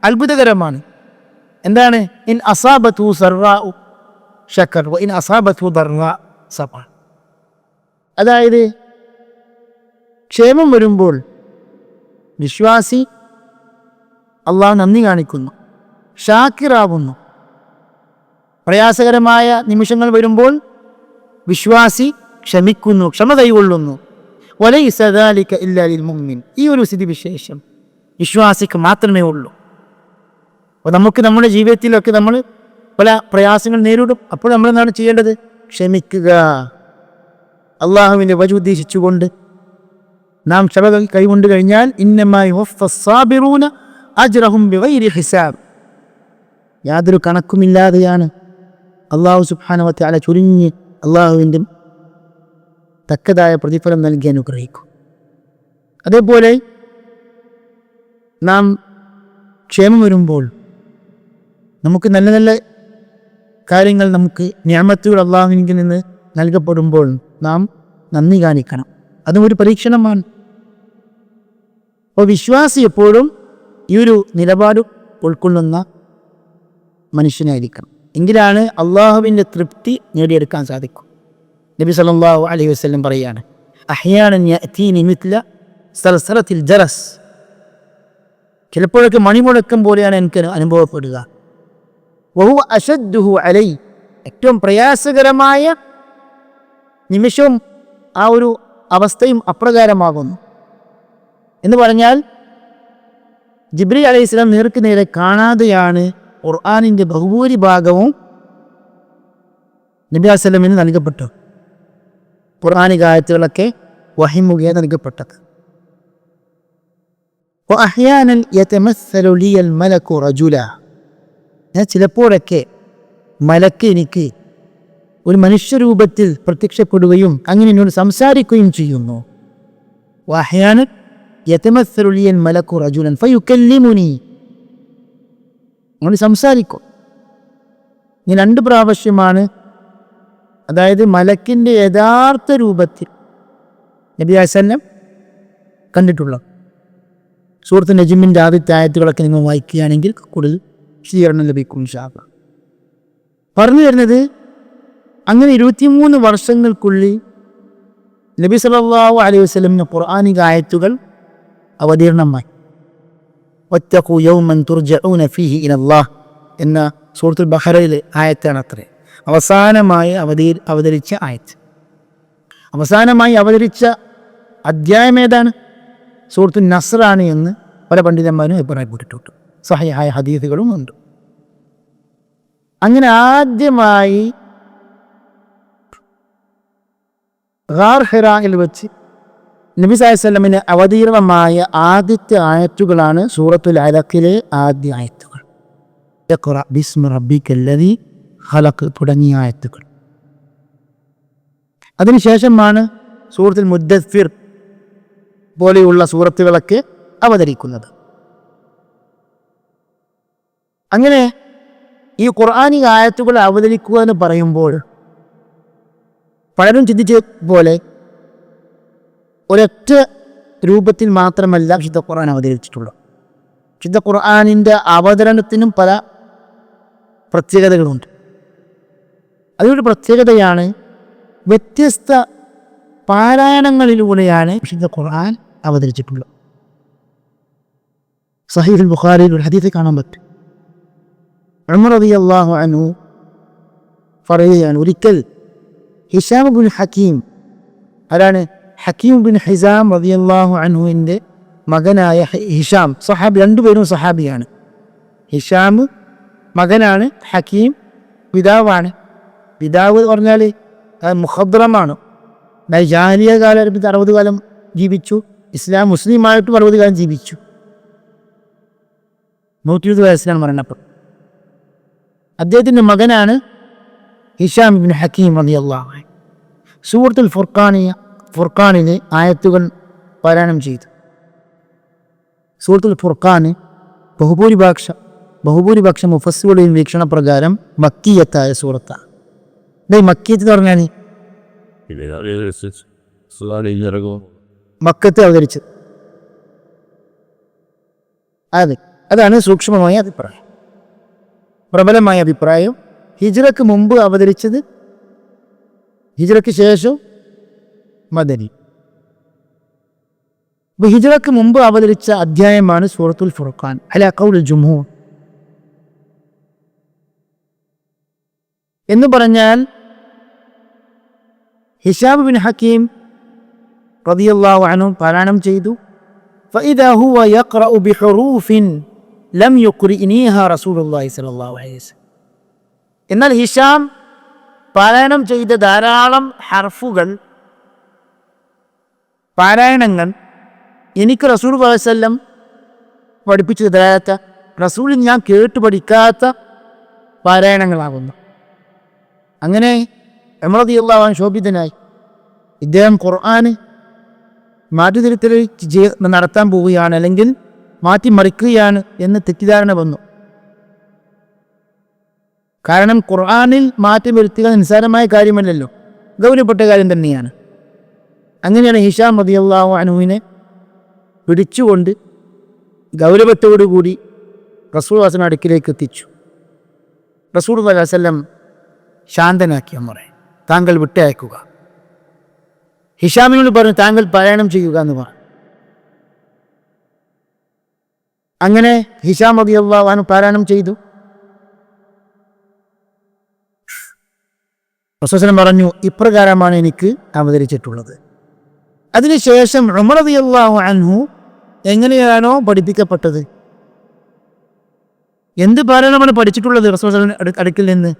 അത്ഭുതകരമാണ്. എന്താണ്, ഇൻ അസാബതു സർറാഉ ശക്കർ വ ഇൻ അസാബതു ദർറാ സബർ. അതായത് ക്ഷേമം വരുമ്പോൾ വിശ്വാസി അള്ളാഹു നന്ദി കാണിക്കുന്നു, ഷാക്കിറാവുന്നു. പ്രയാസകരമായ നിമിഷങ്ങൾ വരുമ്പോൾ വിശ്വാസി ക്ഷമിക്കുന്നു, ക്ഷമ കൈകൊള്ളുന്നു. വലൈസ ദാലിക ഇല്ലാ ലിൽ മുഅ്മിൻ, ഈ ഒരു സ്ഥിതിവിശേഷം വിശ്വാസിക്ക് മാത്രമേ ഉള്ളൂ. അപ്പോൾ നമുക്ക് നമ്മുടെ ജീവിതത്തിലൊക്കെ നമ്മൾ പല പ്രയാസങ്ങൾ നേരിടും. അപ്പോൾ നമ്മൾ എന്താണ് ചെയ്യേണ്ടത്, ക്ഷമിക്കുക. അള്ളാഹുവിൻ്റെ വജ് ഉദ്ദേശിച്ചുകൊണ്ട് നാം ക്ഷമ കൈകൊണ്ട് കഴിഞ്ഞാൽ ഇന്നമാ യുവഫ്ഫസ് സാബിറൂന അജ്റഹും ബിഗൈരി ഹിസാബ്, യാതൊരു കണക്കുമില്ലാതെയാണ് അള്ളാഹു സുബ്ഹാനഹു വ തആല ചുരുങ്ങി അള്ളാഹുവിൻ്റെ തക്കതായ പ്രതിഫലം നൽകി അനുഗ്രഹിക്കും. അതേപോലെ നാം ക്ഷേമം വരുമ്പോൾ നമുക്ക് നല്ല നല്ല കാര്യങ്ങൾ, നമുക്ക് നിഅമത്തുകൾ അള്ളാഹുവിൽ നിന്ന് നൽകപ്പെടുമ്പോൾ നാം നന്ദി കാണിക്കണം. അതും ഒരു പരീക്ഷണമാണ്. അപ്പോൾ വിശ്വാസി എപ്പോഴും ഈ ഒരു നിലപാട് ഉൾക്കൊള്ളുന്ന മനുഷ്യനായിരിക്കണം. എങ്കിലാണ് അള്ളാഹുവിൻ്റെ തൃപ്തി നേടിയെടുക്കാൻ സാധിക്കും. നബി സല്ലല്ലാഹു അലൈഹി വസല്ലം പറയാണ്, അഹ്യാനൻ യഅതീനി മിത്ല സൽസലത്തിൽ ജറസ്, ചിലപ്പോഴൊക്കെ മണിമുഴക്കം പോലെയാണ് എനിക്ക് അനുഭവപ്പെടുക. വഹുവ അശദ്ദുഹു അലൈ, ഏറ്റവും പ്രയാസകരമായ നിമിഷവും ആ ഒരു അവസ്ഥയും അപ്രകാരമാകുന്നു. എന്ന് പറഞ്ഞാൽ ജിബ്രീൽ അലൈഹിസ്സലാം നേർക്ക് നേരെ കാണാതെയാണ് ഖുർആനിൻ്റെ ബഹുഭൂരിഭാഗവും നബി വസല്ലമിന് നൽകപ്പെട്ടു. ഖുർആനിക ആയത്തുകളൊക്കെ വഹി മുഖേന നൽകപ്പെട്ടത്. വഅഹ്യാനൻ യതമസ്സലു ലിയൽ മലകു റജുല, ചിലപ്പോഴൊക്കെ മലക്ക് എനിക്ക് ഒരു മനുഷ്യരൂപത്തിൽ പ്രത്യക്ഷപ്പെടുകയും അങ്ങനെ എന്നോട് സംസാരിക്കുകയും ചെയ്യുന്നു. വഅഹ്യാനൻ യതമസ്സലു ലിയൽ മലകു റജുലൻ ഫയുകല്ലിമുനി, അവന് സംസാരിക്കും. ഇനി 2 പ്രാവശ്യമാണ്, അതായത് മലക്കിൻ്റെ യഥാർത്ഥ രൂപത്തിൽ നബി വസല്ലം കണ്ടിട്ടുള്ളത്. സൂറത്ത് നജ്മിൻ്റെ ആദ്യത്തെ ആയത്തുകളൊക്കെ നിങ്ങൾ വായിക്കുകയാണെങ്കിൽ കൂടുതൽ വിശദീകരണം ലഭിക്കും ഇൻഷാ അല്ലാഹ്. പറഞ്ഞു വരുന്നത്, അങ്ങനെ 23 വർഷങ്ങൾക്കുള്ളിൽ നബി സല്ലല്ലാഹു അലൈഹി വസല്ലമിന് ഖുർആനിക ആയത്തുകൾ അവതീർണമായി. വത്തഖൂ യൗമൻ തുർജഊന ഫീഹി ഇലല്ലാഹ് എന്ന സൂറത്തുൽ ബഖറയിലെ ആയത്താണ് അത്രേ അവസാനമായി അവതരിച്ച ആയത്ത്. അവസാനമായി അവതരിച്ച അധ്യായം ഏതാണ്? സൂറത്തുൽ നസ്റാണ് എന്ന് പല പണ്ഡിതന്മാരും അഭിപ്രായപ്പെട്ടിട്ടുണ്ട്. സഹിഹായ ഹദീസുകളും ഉണ്ട്. അങ്ങനെ ആദ്യമായി ഗാർ ഹിറായിൽ വെച്ച് നബി സല്ലല്ലാഹു അലൈഹി വസല്ലമിന് അവതീർണമായ ആദ്യത്തെ ആയത്തുകളാണ് സൂറത്തുൽ അലഖിലെ ആദ്യ ആയത്തുകൾ. ഇഖ്റ ബിസ്മി റബ്ബിക്കല്ലദീ ഖലഖ് തുടങ്ങിയ ആയത്തുകൾ. അതിനുശേഷമാണ് സൂറത്തുൽ മുദ്ദസ്സിർ പോലെയുള്ള സൂറത്തുകളൊക്കെ അവതരിക്കുന്നത്. അങ്ങനെ ഈ ഖുർആനിക ആയത്തുകൾ അവതരിക്കുക എന്ന് പറയുമ്പോൾ പലരും ചിന്തിച്ച പോലെ ഒരൊറ്റ രൂപത്തിൽ മാത്രമല്ല വിശുദ്ധ ഖുർആൻ അവതരിച്ചിട്ടുള്ളത്. വിശുദ്ധ ഖുർആനിൻ്റെ അവതരണത്തിനും പല പ്രത്യേകതകളുണ്ട്. അതിലൊരു പ്രത്യേകതയാണ് വ്യത്യസ്ത പാരായണങ്ങളിലൂടെയാണ് വിശുദ്ധ ഖുർആൻ അവതരിച്ചിട്ടുള്ളത്. സഹീഹുൽ ബുഖാരിയിൽ ഒരു ഹദീസ് കാണാൻ പറ്റും. ഉമർ റളിയല്ലാഹു അൻഹു പറയുകയാണ്, ഒരിക്കൽ ഹിശാം ബിൻ ഹക്കീം, ആരാണ്? ഹക്കീം ബിൻ ഹിസാം റളിയല്ലാഹു അൻഹുവിൻ്റെ മകനായ ഹിഷാം, സഹാബി, രണ്ടുപേരും സഹാബിയാണ്. ഹിഷാം മകനാണ്, ഹക്കീം പിതാവാണ്. പിതാവ് എന്ന് പറഞ്ഞാൽ മുഖദ്രമാണ്. ജാഹിലിയ കാലത്ത് 60 കാലം ജീവിച്ചു. ഇസ്ലാം മുസ്ലിമായിട്ടും 60 കാലം ജീവിച്ചു. 120 വയസ്സിലാണ് മരണപ്പെട്ടു. അദ്ദേഹത്തിൻ്റെ മകനാണ് ഹിഷാം ബിൻ ഹക്കീം റളിയല്ലാഹു അൻഹു. സൂറത്തുൽ ഫുർഖാനിലെ ആയത്തുകൾ പാരായണം ചെയ്തു. സൂറത്തുൽ ഫുർഖാൻ ബഹുഭൂരിപക്ഷം മുഫസ്സിറുകളുടെയും വീക്ഷണപ്രകാരം മക്കിയത്തായ സൂറത്താണ്. മക്കിയത്ത് എന്ന് പറഞ്ഞാൽ മക്കത്ത് അവതരിച്ചത്. അതാണ് സൂക്ഷ്മമായ അഭിപ്രായം. പ്രബലമായ അഭിപ്രായം ഹിജ്റക്ക് മുമ്പ് അവതരിച്ചത്, ഹിജ്റക്ക് ശേഷം മദനി. ഹിജ്റക്ക് മുമ്പ് അവതരിച്ച അധ്യായമാണ് സൂറത്തുൽ ഫുർഖാൻ അലാ ഖൗലിൽ ജുംഹൂർ. എന്ന് പറഞ്ഞാൽ ഹിശാം ബിൻ ഹക്കീം റളിയല്ലാഹു അൻഹു പാരായണം ചെയ്തു. ഫഇദാ ഹുവ യഖറഉ ബിഹുറൂഫിൻ ലം യുഖ്രിഇനിഹാ റസൂലുള്ളാഹി സ്വല്ലല്ലാഹു അലൈഹി വസല്ലം. എന്നാൽ ഹിശാം പാരായണം ചെയ്ത ധാരാളം ഹർഫുകൾ, പാരായണങ്ങൾ എനിക്ക് റസൂൽ സ്വല്ലല്ലാഹു അലൈഹി വസല്ലം പഠിപ്പിച്ചു തരാത്ത, റസൂലിൽ ഞാൻ കേട്ട് പഠിക്കാത്ത പാരായണങ്ങളാകുന്നു. അങ്ങനെ ഉമർ റളിയല്ലാഹു അൻഹു ശോഭിതനായി. ഇദ്ദേഹം ഖുർആന് മാറ്റിത്തിരുത്തൽ നടത്താൻ പോവുകയാണ്, അല്ലെങ്കിൽ മാറ്റിമറിക്കുകയാണ് എന്ന് തെറ്റിദ്ധാരണ വന്നു. കാരണം ഖുർആനിൽ മാറ്റം വരുത്തുക നിസ്സാരമായ കാര്യമല്ലല്ലോ, ഗൗരവപ്പെട്ട കാര്യം തന്നെയാണ്. അങ്ങനെയാണ് ഹിശാം റളിയല്ലാഹു അൻഹുവിനെ പിടിച്ചുകൊണ്ട് ഗൗരവത്തോടുകൂടി റസൂൽ വസല്ലം അടുക്കിലേക്ക് എത്തിച്ചു. റസൂൽ സ്വല്ലല്ലാഹു അലൈഹി വസല്ലം ശാന്തനാക്കി ഉമറെ, താങ്കൾ വിട്ടയക്കുക. ഹിശാമിനോട് പറഞ്ഞു, താങ്കൾ പാരായണം ചെയ്യുക എന്ന് പറഞ്ഞു. അങ്ങനെ ഹിശാം റളിയല്ലാഹു അൻഹു പാരായണം ചെയ്തു. റസൂൽ സ്വല്ലല്ലാഹു അലൈഹി വസല്ലം പറഞ്ഞു, ഇപ്രകാരമാണ് എനിക്ക് അവതരിച്ചിട്ടുള്ളത്. അതിനുശേഷം ഉമർ റളിയല്ലാഹു അൻഹു എങ്ങനെയാണോ പഠിപ്പിക്കപ്പെട്ടത്, എന്ത് പാരായണമാണ് പഠിച്ചിട്ടുള്ളത്, റസൂൽ സ്വല്ലല്ലാഹു അലൈഹി വസല്ലം അടുക്കിൽ നിന്ന്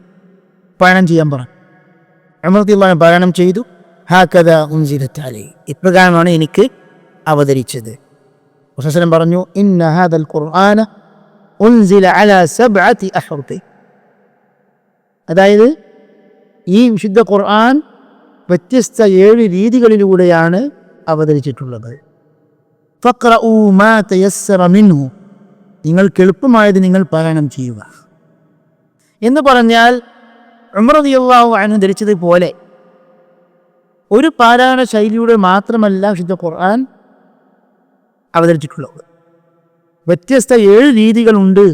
പാരായണം ചെയ്യാൻ പറഞ്ഞു. ഉമർ റളിയല്ലാഹു അൻഹു പാരായണം ചെയ്തു. ഹാകദാ ഉൻസിലത് അലൈഹി, ഇപ്രകാരമാണ് എനിക്ക് അവതരിച്ചത്. റസൂൽ സ്വല്ലല്ലാഹു അലൈഹി വസല്ലം പറഞ്ഞു, ഇന്ന ഹാദൽ ഖുർആന ഉൻസില അലാ സബ്അതി അഹ്റുഫി, അതായത് ഈ വിശുദ്ധ ഖുർആൻ വ്യത്യസ്ത 7 രീതികളിലൂടെയാണ് അവതരിച്ചിട്ടുള്ളത്. ഫഖ്റഊ മാ തയസ്സറ മിൻഹു, നിങ്ങൾക്ക് എളുപ്പമായത് നിങ്ങൾ പാരായണം ചെയ്യുക എന്ന് പറഞ്ഞാൽ ഉമർ റളിയല്ലാഹു അൻഹു ധരിച്ചതുപോലെ ഒരു പാരായണ ശൈലിയുടെ മാത്രമല്ല വിശുദ്ധ ഖുർആൻ അവതരിച്ചിട്ടുള്ളത്. വ്യത്യസ്ത 7 രീതികളുണ്ട്.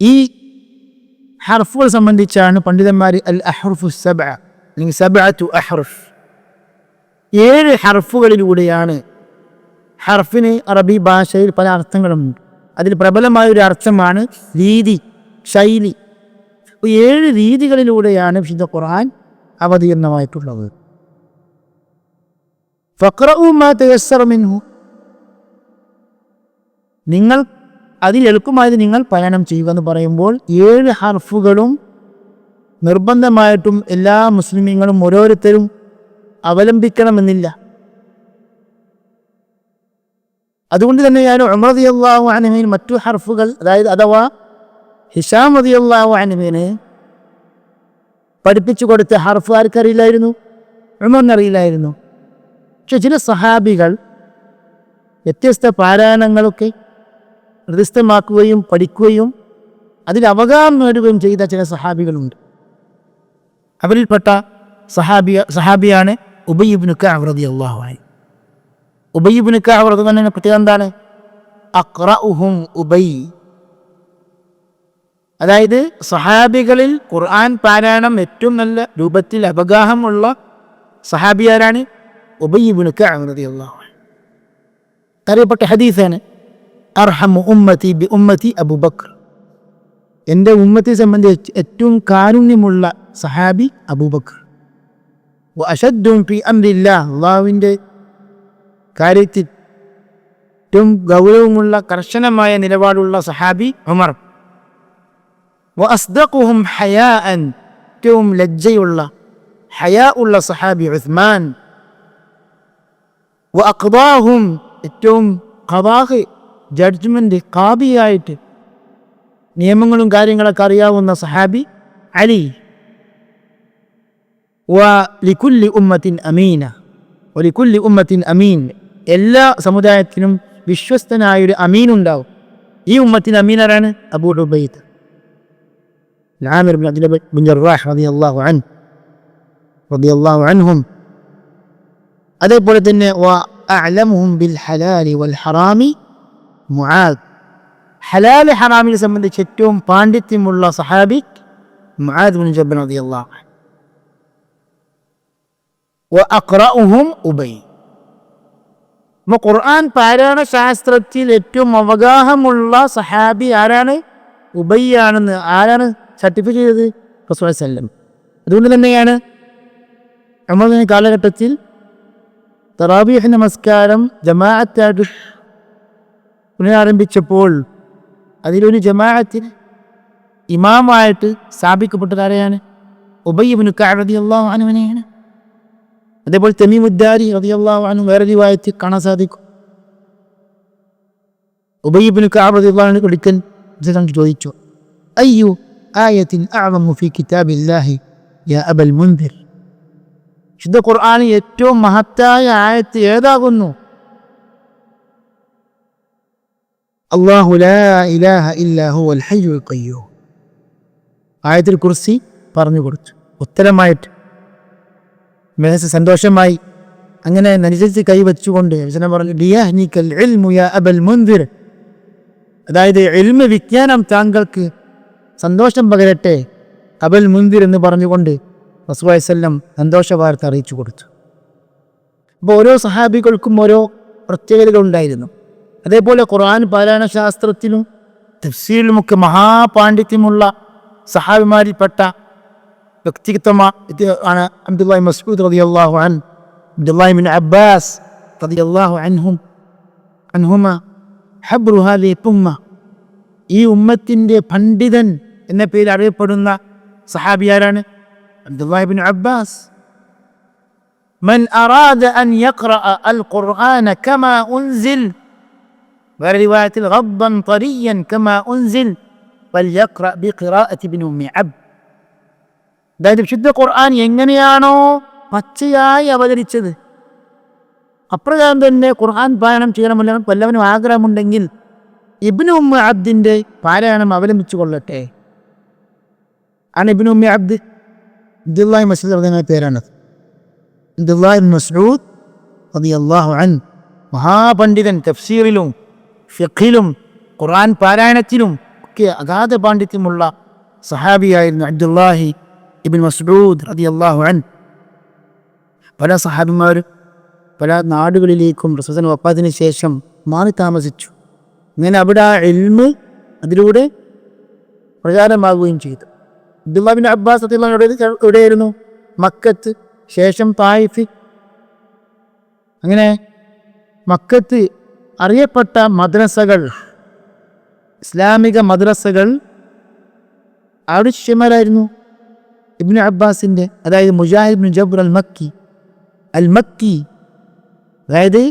ഈ ഹർഫുകൾ സംബന്ധിച്ചാണ് പണ്ഡിതന്മാർ അൽ അഹ്റുഫു സബ്അ അല്ലെങ്കിൽ സബ്അതു അഹ്റുഫ് 7 ഹർഫുകളിലൂടെയാണ്. ഹർഫിന് അറബി ഭാഷയിൽ പല അർത്ഥങ്ങളുണ്ട്. അതിൽ പ്രബലമായൊരു അർത്ഥമാണ് രീതി, ശൈലി. 7 രീതികളിലൂടെയാണ് വിശുദ്ധ ഖുർആൻ അവതീർണമായിട്ടുള്ളത്. ഫഖ്റഉ മാ തയസ്സറ മിൻഹു, നിങ്ങൾ അതിൽ എളുപ്പമായത് നിങ്ങൾ പാരായണം ചെയ്യുക എന്ന് പറയുമ്പോൾ 7 ഹർഫുകളും നിർബന്ധമായിട്ടും എല്ലാ മുസ്ലിമീങ്ങളും ഓരോരുത്തരും അവലംബിക്കണമെന്നില്ല. അതുകൊണ്ട് തന്നെയാണ് ഉമർ റളിയല്ലാഹു അൻഹുവിന് മറ്റു ഹർഫുകൾ, അഥവാ ഹിശാം റളിയല്ലാഹു അൻഹുവിന് പഠിപ്പിച്ചു കൊടുത്ത ഹർഫ് ആർക്കറിയില്ലായിരുന്നു? ഉമറിനറിയില്ലായിരുന്നു. പക്ഷെ ചില സഹാബികൾ വ്യത്യസ്ത പാരായണങ്ങളൊക്കെ ഹൃദിസ്ഥമാക്കുകയും പഠിക്കുകയും അതിൽ അവഗാഹം നേടുകയും ചെയ്ത ചില സഹാബികളുണ്ട്. അവരിൽപ്പെട്ട സഹാബിയാണ് ഉബയ്യ് ഇബ്നു കഅബ് റളിയല്ലാഹു അൻഹു. ഉബയ്യ് ഇബ്നു കഅബ് റളിയല്ലാഹു അൻഹുവിന്റെ പ്രത്യേകത എന്താണ്? അഖ്റഉഹും ഉബയ്യ്, അതായത് സഹാബികളിൽ ഖുർആൻ പാരായണം ഏറ്റവും നല്ല രൂപത്തിൽ അവഗാഹമുള്ള സഹാബി ആരാണ്? ഉബയ്യ് ഇബ്നു കഅബ് റളിയല്ലാഹു അൻഹു. അറിയപ്പെട്ട ഹദീസാണ്, അർഹമു ഉമ്മതി ബി ഉമ്മതി അബൂബക്കർ, എൻ്റെ ഉമ്മത്തെ സംബന്ധിച്ച് ഏറ്റവും കാരുണ്യമുള്ള സഹാബി അബൂബക്കർ. വഅശദ്ദും ഫി അംരില്ലാഹ്, അല്ലാഹുവിൻ്റെ കാര്യത്തിൽ ഏറ്റവും ഗൗരവമുള്ള കർശനമായ നിലപാടുള്ള സഹാബി ഉമർ. വഅസ്ദഖുഹും ഹയാഅൻ, ഏറ്റവും ലജ്ജയുള്ള ഹയാ ഉള്ള സഹാബി ഉസ്മാൻ. വഅഖ്ദാഹും, ഏറ്റവും ഖദാഹ് ജഡ്ജ്മെന്റ് ഖാദിയായിട്ട് നിയമങ്ങളും കാര്യങ്ങളൊക്കെ അറിയാവുന്ന സഹാബി അലി. വലികുല്ലി ഉമ്മത്തിൻ അമീന, വലികുല്ലി ഉമ്മത്തിൻ അമീൻ, എല്ലാ സമുദായത്തിനും വിശ്വസ്തനായൊരു അമീൻ ഉണ്ടാവും. ഈ ഉമ്മത്തിന് അമീൻ ആരാണ്? അബൂ ഉബൈദ ആമിർ ബിൻ ജറാഹ് റളിയല്ലാഹു അൻഹും. അതേപോലെ തന്നെ വഅഅലമുഹും ബിൽ ഹലാലി വൽ ഹറാമി മുആദ്, ഹലാല് ഹറാമിനെ സംബന്ധിച്ച് ഏറ്റവും പാണ്ഡിത്യമുള്ള സഹാബി മുആദ് ബിൻ ജബൽ റളിയല്ലാഹു അൻഹു. വഅഖ്റഉഹും ഉബൈ, ഖുർആൻ പാരായണ ശാസ്ത്രത്തിൽ ഏറ്റവും അവഗാഹമുള്ള സഹാബി ആരാണ്? ഉബയ്യാണെന്ന് ആരാണ് സർട്ടിഫൈ ചെയ്തത്? റസൂലുള്ളാഹി സ്വല്ലല്ലാഹു അലൈഹി വസല്ലം. അതുകൊണ്ട് തന്നെയാണ് ഉമർ കാലഘട്ടത്തിൽ തറാവീഹ് നമസ്കാരം ജമാഅത്തായിട്ട് പുനരാരംഭിച്ചപ്പോൾ അതിലൊരു ജമാഅത്തിന് ഇമാമായിട്ട് സ്ഥാപിക്കപ്പെട്ടത് ആരെയാണ്? ഉബയ്യ് ഇബ്നു കഅബ് റളിയല്ലാഹു അൻഹുവിനെയാണ്. അതേപോലെ തമീമുദ്ദാരി റളിയല്ലാഹു അൻഹു വേറെ റിവായത്തിൽ കാണാൻ സാധിക്കും. ഉബയ്യ് ഇബ്നു കഅബ് റളിയല്ലാഹു അൻഹു ഒരിക്കൽ ചോദിച്ചു, അയ്യു ആയത്തിൻ അഅ്ളമു ഫീ കിതാബില്ലാഹി യാ അബൽ മുൻദിർ, ശുദ്ധ ഖുർആനിൽ ഏറ്റവും മഹത്തായ ആയത്ത് ഏതാകുന്നു? അല്ലാഹു ലാ ഇലാഹ ഇല്ലാ ഹുവൽ ഹയ്യുൽ ഖയ്യൂം, ആയത്തുൽ കുർസി പറഞ്ഞു കൊടുത്തു. ഉത്തരമായിട്ട് മനസ്സ് സന്തോഷമായി അങ്ങനെ നെഞ്ചത്ത് കൈവച്ചുകൊണ്ട് വചനം പറഞ്ഞു, ലിയഹ്നികൽ ഇൽമു യാ അബൽ മുൻദിർ, അതായത് ഇൽമ് വിജ്ഞാനം താങ്കൾക്ക് സന്തോഷം പകരട്ടെ അബൽ മുൻദിർ എന്ന് പറഞ്ഞുകൊണ്ട് റസൂലുള്ളാഹി സ്വല്ലല്ലാഹു അലൈഹി വസല്ലം സന്തോഷ വാർത്ത അറിയിച്ചു കൊടുത്തു. അപ്പോൾ ഓരോ സഹാബികൾക്കും ഓരോ പ്രത്യേകതകൾ ഉണ്ടായിരുന്നു. അതേപോലെ ഖുർആൻ പാരായണ ശാസ്ത്രത്തിലും തഫ്സീറിലുമൊക്കെ മഹാപാണ്ഡിത്യമുള്ള സഹാബിമാരിൽപ്പെട്ട വ്യക്തിത്വമാണ് അബ്ദുല്ലാഹി മസ്ഊദ് റളിയല്ലാഹു അൻഹു, അബ്ദുല്ലാഹി ബിൻ അബ്ബാസ് റളിയല്ലാഹു അൻഹുമ. ഹബ്റു ഹാദിഹി ഉമ്മ, ഈ ഉമ്മത്തിൻ്റെ പണ്ഡിതൻ എന്ന പേരിൽ അറിയപ്പെടുന്ന സഹാബി ആരാണ്? Abdullahi bin Abbas. മൻ അറാദ അൻ യഖ്റഅ അൽ ഖുർആന കമാ ഉൻസിൽ, വേറെ റിവായത്തിൽ ഗദ്ദൻ തരിയൻ കമാ ഉൻസിൽ ഫൽയഖ്റഅ ബിഖിറാഅത്തി ഇബ്നു ഉമ്മി അബ്ദ്, അതായത് വിശുദ്ധ ഖുർആൻ എങ്ങനെയാണോ പച്ചയായി അവതരിച്ചത് അപ്രകാരം തന്നെ ഖുർആൻ പാരായണം ചെയ്യണമെന്ന് വല്ലവനും ആഗ്രഹമുണ്ടെങ്കിൽ ഇബ്നു ഉമ്മി അബ്ദിൻ്റെ പാരായണം അവലംബിച്ചു കൊള്ളട്ടെ. ആണ് ഇബ്നു ഉമ്മി അബ്ദ് അബ്ദുല്ലാഹി മസ്ഊദ് എന്ന പേരാണ്. അബ്ദുല്ലാഹി മസ്ഊദ് റളിയല്ലാഹു അൻഹു മഹാപണ്ഡിതൻ, തഫ്സീറിലും ഫിഖ്ഹിലും ഖുർആൻ പാരായണത്തിലും ഒക്കെ അഗാധ പാണ്ഡിത്യമുള്ള സഹാബിയായിരുന്നു അബ്ദുല്ലാഹി ഇബ്നു മസ്ഊദ് റളിയല്ലാഹു അൻഹു. പല സഹാബിമാരും പല നാടുകളിലേക്കും റസൂൽ വഫാത്തിന് ശേഷം മാറി താമസിച്ചു. അങ്ങനെ അവിടെ ആ ഇൽമ് അതിലൂടെ പ്രചാരമാകുകയും ചെയ്തു. അബ്ദുല്ലാഹ് ബിൻ അബ്ബാസ് എവിടെയായിരുന്നു? മക്കത്ത്, ശേഷം തായിഫ്. അങ്ങനെ മക്കത്ത് അറിയപ്പെട്ട മദ്രസകൾ, ഇസ്ലാമിക മദ്രസകൾ അവിടെ ശിഷ്യന്മാരായിരുന്നു. ഇബ്നു അബ്ബാസിൻ്റെ, അതായത് മുജാഹിദ് ബിൻ ജബ്ർ അൽ മക്കി, അതായത്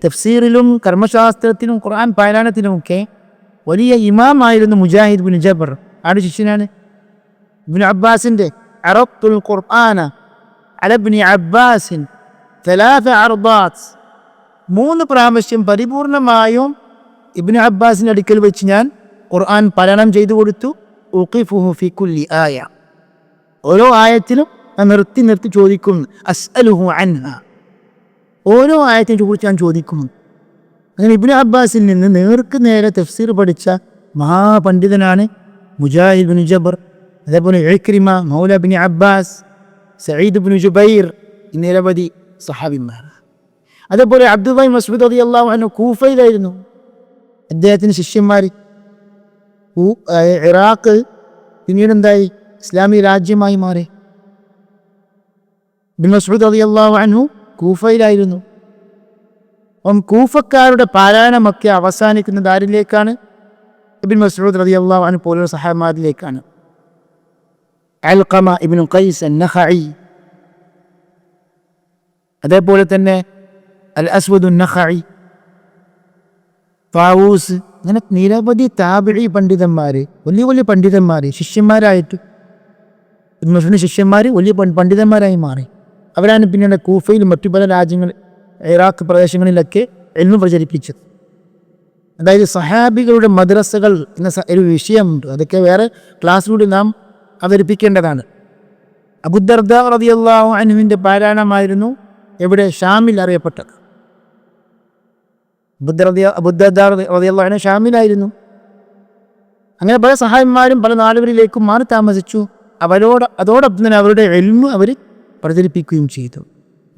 തഫ്സീറിലും കർമ്മശാസ്ത്രത്തിലും ഖുർആൻ പാരായണത്തിലുമൊക്കെ വലിയ ഇമാമായിരുന്നു മുജാഹിദ് ബിൻ ജബ്ർ. ആരുടെ ശിഷ്യനാണ്? ഇബ്നു അബ്ബാസിൻ്റെ. അറബ്തുൽ ഖുർആന അല ഇബ്നി അബ്ബാസിൻ 3 അർദാത്ത്, 3 പ്രാവശ്യം പരിപൂർണമായും ഇബ്നു അബ്ബാസിൻ്റെ അടുക്കൽ വെച്ച് ഞാൻ ഖുർആൻ പാരായണം ചെയ്തു കൊടുത്തു. ഉഖിഫുഹു ഫി കുല്ലി ആയ, ഓരോ ആയത്തിലും ഞാൻ നിർത്തി ചോദിക്കും. അസ്അലുഹു അൻഹ, ഓരോ ആയത്തിനെ കുറിച്ച് ഞാൻ ചോദിക്കുന്നു. അങ്ങനെ ഇബ്നു അബ്ബാസിൽ നിന്ന് നേർക്ക് നേരെ തഫ്സീർ പഠിച്ച മഹാപണ്ഡിതനാണ് മുജാഹിദ് ബിൻ ജബ്ർ. അതേപോലെ ഇക്രിമ മൗല bin Abbas, Saeed bin Jubair, നിരവധി സഹാബിമാർ. അതേപോലെ അബ്ദുല്ലാഹി ബിൻ മസ്ഊദ് റളിയല്ലാഹു അൻഹു കൂഫയിലായിരുന്നു. അദ്ദേഹത്തിന് ശിഷ്യന്മാർ. ഇറാഖ് പിന്നീട് എന്തായി? ഇസ്ലാമിക രാജ്യമായി മാറി. ബിൻ മസ്ഊദ് റളിയല്ലാഹു അൻഹു കൂഫയിലായിരുന്നു. കൂഫക്കാരുടെ പാരായണമൊക്കെ അവസാനിക്കുന്നത് ആരിലേക്കാണ്? ഇബ്നു മസ്ഊദ് റളിയല്ലാഹു അൻഹു പോലുള്ള സഹാബിമാരിലേക്കാണ്. അൽഖമ ഇബ്നു ഖൈസ് അൻ-നഖഈ, അതേപോലെ തന്നെ അൽ അസ്വദ് അൻ-നഖഈ, ഫാവൂസ്, അങ്ങനെ നിരവധി താബിഈ പണ്ഡിതന്മാർ, വലിയ പണ്ഡിതന്മാർ ശിഷ്യന്മാരായിട്ട്, ഇബ്നു മസ്ഊദിന്റെ ശിഷ്യന്മാർ വലിയ പണ്ഡിതന്മാരായി മാറി. അവരാണ് പിന്നീട് കൂഫയിലും മറ്റു പല രാജ്യങ്ങൾ, ഇറാഖ് പ്രദേശങ്ങളിലൊക്കെ ഇൽമു പ്രചരിപ്പിച്ചത്. അതായത് സഹാബികളുടെ മദ്രസകൾ എന്ന ഒരു വിഷയമുണ്ട്. അതൊക്കെ വേറെ ക്ലാസ്സിലൂടെ നാം അവതരിപ്പിക്കേണ്ടതാണ്. അബൂദർദാ റളിയല്ലാഹു അൻഹുവിൻ്റെ പാരായണമായിരുന്നു എവിടെ? ഷാമിൽ അറിയപ്പെട്ടത്. അബൂദർദാ റളിയല്ലാഹു അൻഹു ഷാമിലായിരുന്നു. അങ്ങനെ പല സഹാബിമാരും പല നാടുകളിലേക്കും മാറി താമസിച്ചു. അതോടൊപ്പം തന്നെ അവരുടെ ഇൽമു അവർ പ്രചരിപ്പിക്കുകയും ചെയ്തു.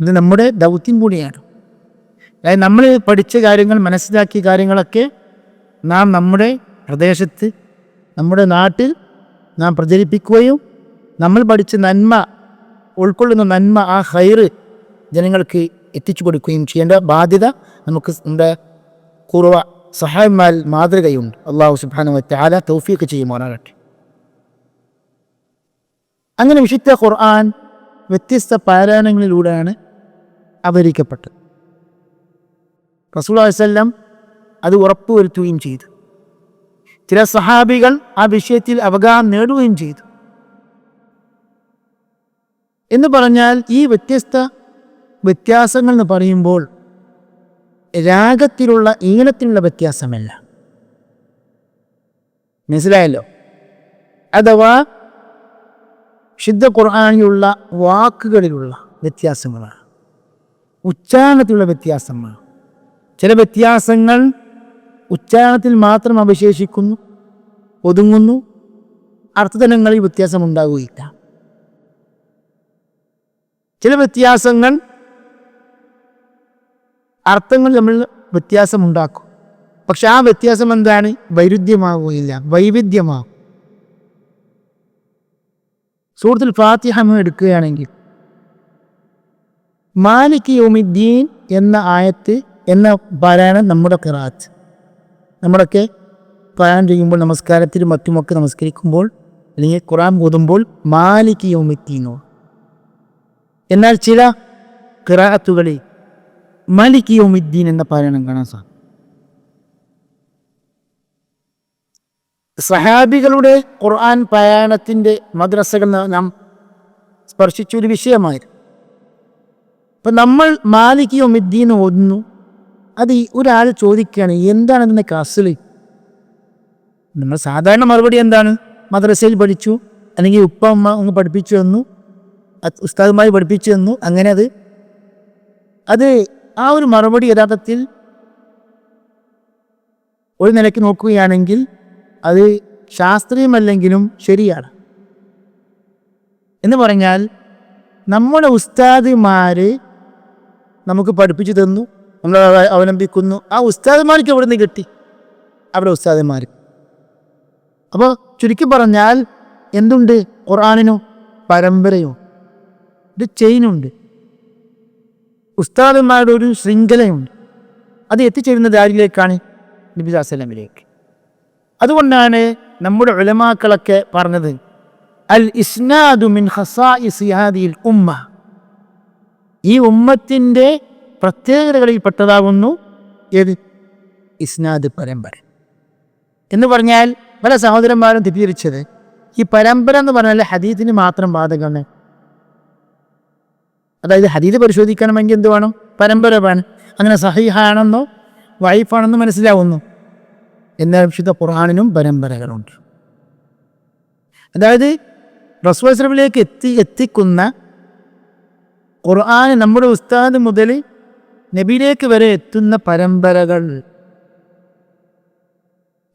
ഇത് നമ്മുടെ ദൗത്യം കൂടിയാണ്. അതായത് നമ്മൾ പഠിച്ച കാര്യങ്ങൾ, മനസ്സിലാക്കിയ കാര്യങ്ങളൊക്കെ നാം നമ്മുടെ പ്രദേശത്ത്, നമ്മുടെ നാട്ടിൽ നാം പ്രചരിപ്പിക്കുകയും നമ്മൾ പഠിച്ച നന്മ, ഉൾക്കൊള്ളുന്ന നന്മ, ആ ഖൈറ് ജനങ്ങൾക്ക് എത്തിച്ചു കൊടുക്കുകയും ചെയ്യേണ്ട ബാധ്യത നമുക്ക് നമ്മുടെ പൂർവ്വ സഹാബിമാരിൽ മാതൃകയുണ്ട്. അല്ലാഹു സുബ്ഹാനഹു വ തആല തൗഫീഖ് ചെയ്യുമാറാകട്ടെ. അങ്ങനെ വിശുദ്ധ ഖുർആൻ വ്യത്യസ്ത പാരായണങ്ങളിലൂടെയാണ് അവതരിക്കപ്പെട്ടത്. റസൂലുള്ളാഹി സ്വല്ലല്ലാഹു അലൈഹി വസല്ലം അത് ഉറപ്പുവരുത്തുകയും ചെയ്തു. ചില സഹാബികൾ ആ വിഷയത്തിൽ അവഗാഹം നേടുകയും ചെയ്തു. എന്ന് പറഞ്ഞാൽ ഈ വ്യത്യാസങ്ങൾ എന്ന് പറയുമ്പോൾ രാഗത്തിലുള്ള, ഈണത്തിലുള്ള വ്യത്യാസമല്ല. മനസ്സിലായല്ലോ? അഥവാ ശുദ്ധ ഖുർആനിലുള്ള വാക്കുകളിലുള്ള വ്യത്യാസങ്ങളാണ്, ഉച്ചാരണത്തിലുള്ള വ്യത്യാസമാണ്. ചില വ്യത്യാസങ്ങൾ ഉച്ചാരണത്തിൽ മാത്രം അവശേഷിക്കുന്നു, ഒതുങ്ങുന്നു. അർത്ഥതലങ്ങളിൽ വ്യത്യാസമുണ്ടാകുകയില്ല. ചില വ്യത്യാസങ്ങൾ അർത്ഥങ്ങൾ തമ്മിൽ വ്യത്യാസമുണ്ടാക്കും. പക്ഷെ ആ വ്യത്യാസം എന്താണ്? വൈരുദ്ധ്യമാവുകയില്ല, വൈവിധ്യമാകും. സൂറത്തുൽ ഫാത്തിഹ എടുക്കുകയാണെങ്കിൽ മാലിക് യൗമിദ്ദീൻ എന്ന ആയത്ത് എന്ന പാരായണം നമ്മുടെ ഖിറാഅത്ത്, നമ്മളൊക്കെ പാരായണം ചെയ്യുമ്പോൾ നമസ്കാരത്തിലും മറ്റുമൊക്കെ നമസ്കരിക്കുമ്പോൾ അല്ലെങ്കിൽ ഖുർആൻ ഓതുമ്പോൾ മാലിക് യൗമിദ്ദീനോ. എന്നാൽ ചില ഖിറാഅത്തുകളിൽ മാലിക് യൗമിദ്ദീൻ എന്ന പാരായണം കാണാൻ സാധിക്കും. സഹാബികളുടെ ഖുർആൻ പാരായണത്തിൻ്റെ മദ്രസകൾ നാം സ്പർശിച്ചൊരു വിഷയമായിരുന്നു. അപ്പം നമ്മൾ മാലിക് യൗമിദ്ദീൻ ഓതുന്നു. അത് ഒരാൾ ചോദിക്കുകയാണ്, എന്താണ് അതിൻ്റെ അസ്ല്? നമ്മൾ സാധാരണ മറുപടി എന്താണ്? മദ്രസയിൽ പഠിച്ചു, അല്ലെങ്കിൽ ഉപ്പ അമ്മ അങ്ങ് പഠിപ്പിച്ചു തന്നു, ഉസ്താദുമായി പഠിപ്പിച്ചു തന്നു. അങ്ങനെ അത് ആ ഒരു മറുപടി യഥാർത്ഥത്തിൽ ഒരു നിലയ്ക്ക് നോക്കുകയാണെങ്കിൽ അത് ശാസ്ത്രീയമല്ലെങ്കിലും ശരിയാണ്. എന്ന് പറഞ്ഞാൽ നമ്മുടെ ഉസ്താദുമാർ നമുക്ക് പഠിപ്പിച്ചു തന്നു, നമ്മൾ അവലംബിക്കുന്നു. ആ ഉസ്താദന്മാർക്ക് എവിടെ നിന്ന് കിട്ടി? അവിടെ ഉസ്താദന്മാർ. അപ്പോൾ ചുരുക്കി പറഞ്ഞാൽ എന്തുണ്ട്? ഖുർആനിനും പരമ്പരയും ഒരു ചെയിനുണ്ട്, ഉസ്താദന്മാരുടെ ഒരു ശൃംഖലയുണ്ട്. അത് എത്തിച്ചേരുന്നത് ആരിലേക്കാണ്? നബി സല്ലല്ലാഹു അലൈഹി വസല്ലമിലേക്ക്. അതുകൊണ്ടാണ് നമ്മുടെ ഉലമാക്കളൊക്കെ പറഞ്ഞത് അൽ ഇസ്നാദു മിൻ ഖസായിസി ഹാദിഹിൽ ഉമ്മ, ഈ ഉമ്മത്തിൻ്റെ പ്രത്യേകതകളിൽപ്പെട്ടതാകുന്നു ഏത്? ഇസ്നാദ്, പരമ്പര എന്ന് പറഞ്ഞാൽ പല സഹോദരന്മാരും തെറ്റിദ്ധരിച്ചത് ഈ പരമ്പര എന്ന് പറഞ്ഞാൽ ഹദീസിന് മാത്രം ബാധകമാണ്. അതായത് ഹദീസ് പരിശോധിക്കണമെങ്കിൽ എന്ത് വേണം? പരമ്പര വേണം. അങ്ങനെ സഹീഹാണെന്നോ വൈഫാണെന്നോ മനസ്സിലാവുന്നു. എന്നാൽ വിശുദ്ധ ഖുർആനിനും പരമ്പരകളുണ്ട്. അതായത് റസൂൽ സല്ലല്ലാഹു എത്തിക്കുന്ന ഖുർആൻ നമ്മുടെ ഉസ്താദ് മുതൽ നബിയിലേക്ക് വരെ എത്തുന്ന പരമ്പരകൾ.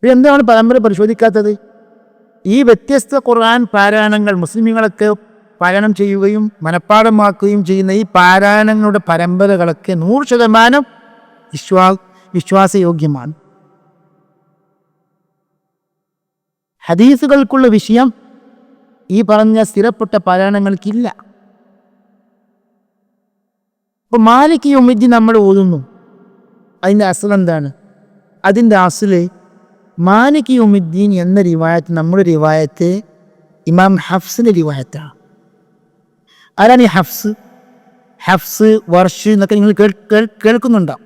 എന്താണ് പരമ്പര പരിശോധിക്കാത്തത്? ഈ വ്യത്യസ്ത ഖുർആൻ പാരായണങ്ങൾ മുസ്ലിമീങ്ങളൊക്കെ പാരായണം ചെയ്യുകയും മനഃപ്പാഠമാക്കുകയും ചെയ്യുന്ന ഈ പാരായണങ്ങളുടെ പരമ്പരകളൊക്കെ 100% വിശ്വാസയോഗ്യമാണ്. ഹദീസുകൾക്കുള്ള വിഷയം ഈ പറഞ്ഞ സ്ഥിരപ്പെട്ട പാരായണങ്ങൾക്കില്ല. ഇപ്പോൾ മാലിക് യൗമിദ്ദീൻ നമ്മൾ ഓതുന്നു, അതിൻ്റെ അസ്ൽ എന്താണ്? അതിൻ്റെ അസ്ല് മാലിക് യൗമിദ്ദീൻ എന്ന റിവായത്ത്, നമ്മുടെ റിവായത്ത് ഇമാം ഹഫ്സിൻ്റെ റിവായത്താണ്. ആരാണ് ഈ ഹഫ്സ്? ഹഫ്സ്, വർഷ് എന്നൊക്കെ നിങ്ങൾ കേൾക്കുന്നുണ്ടാവും.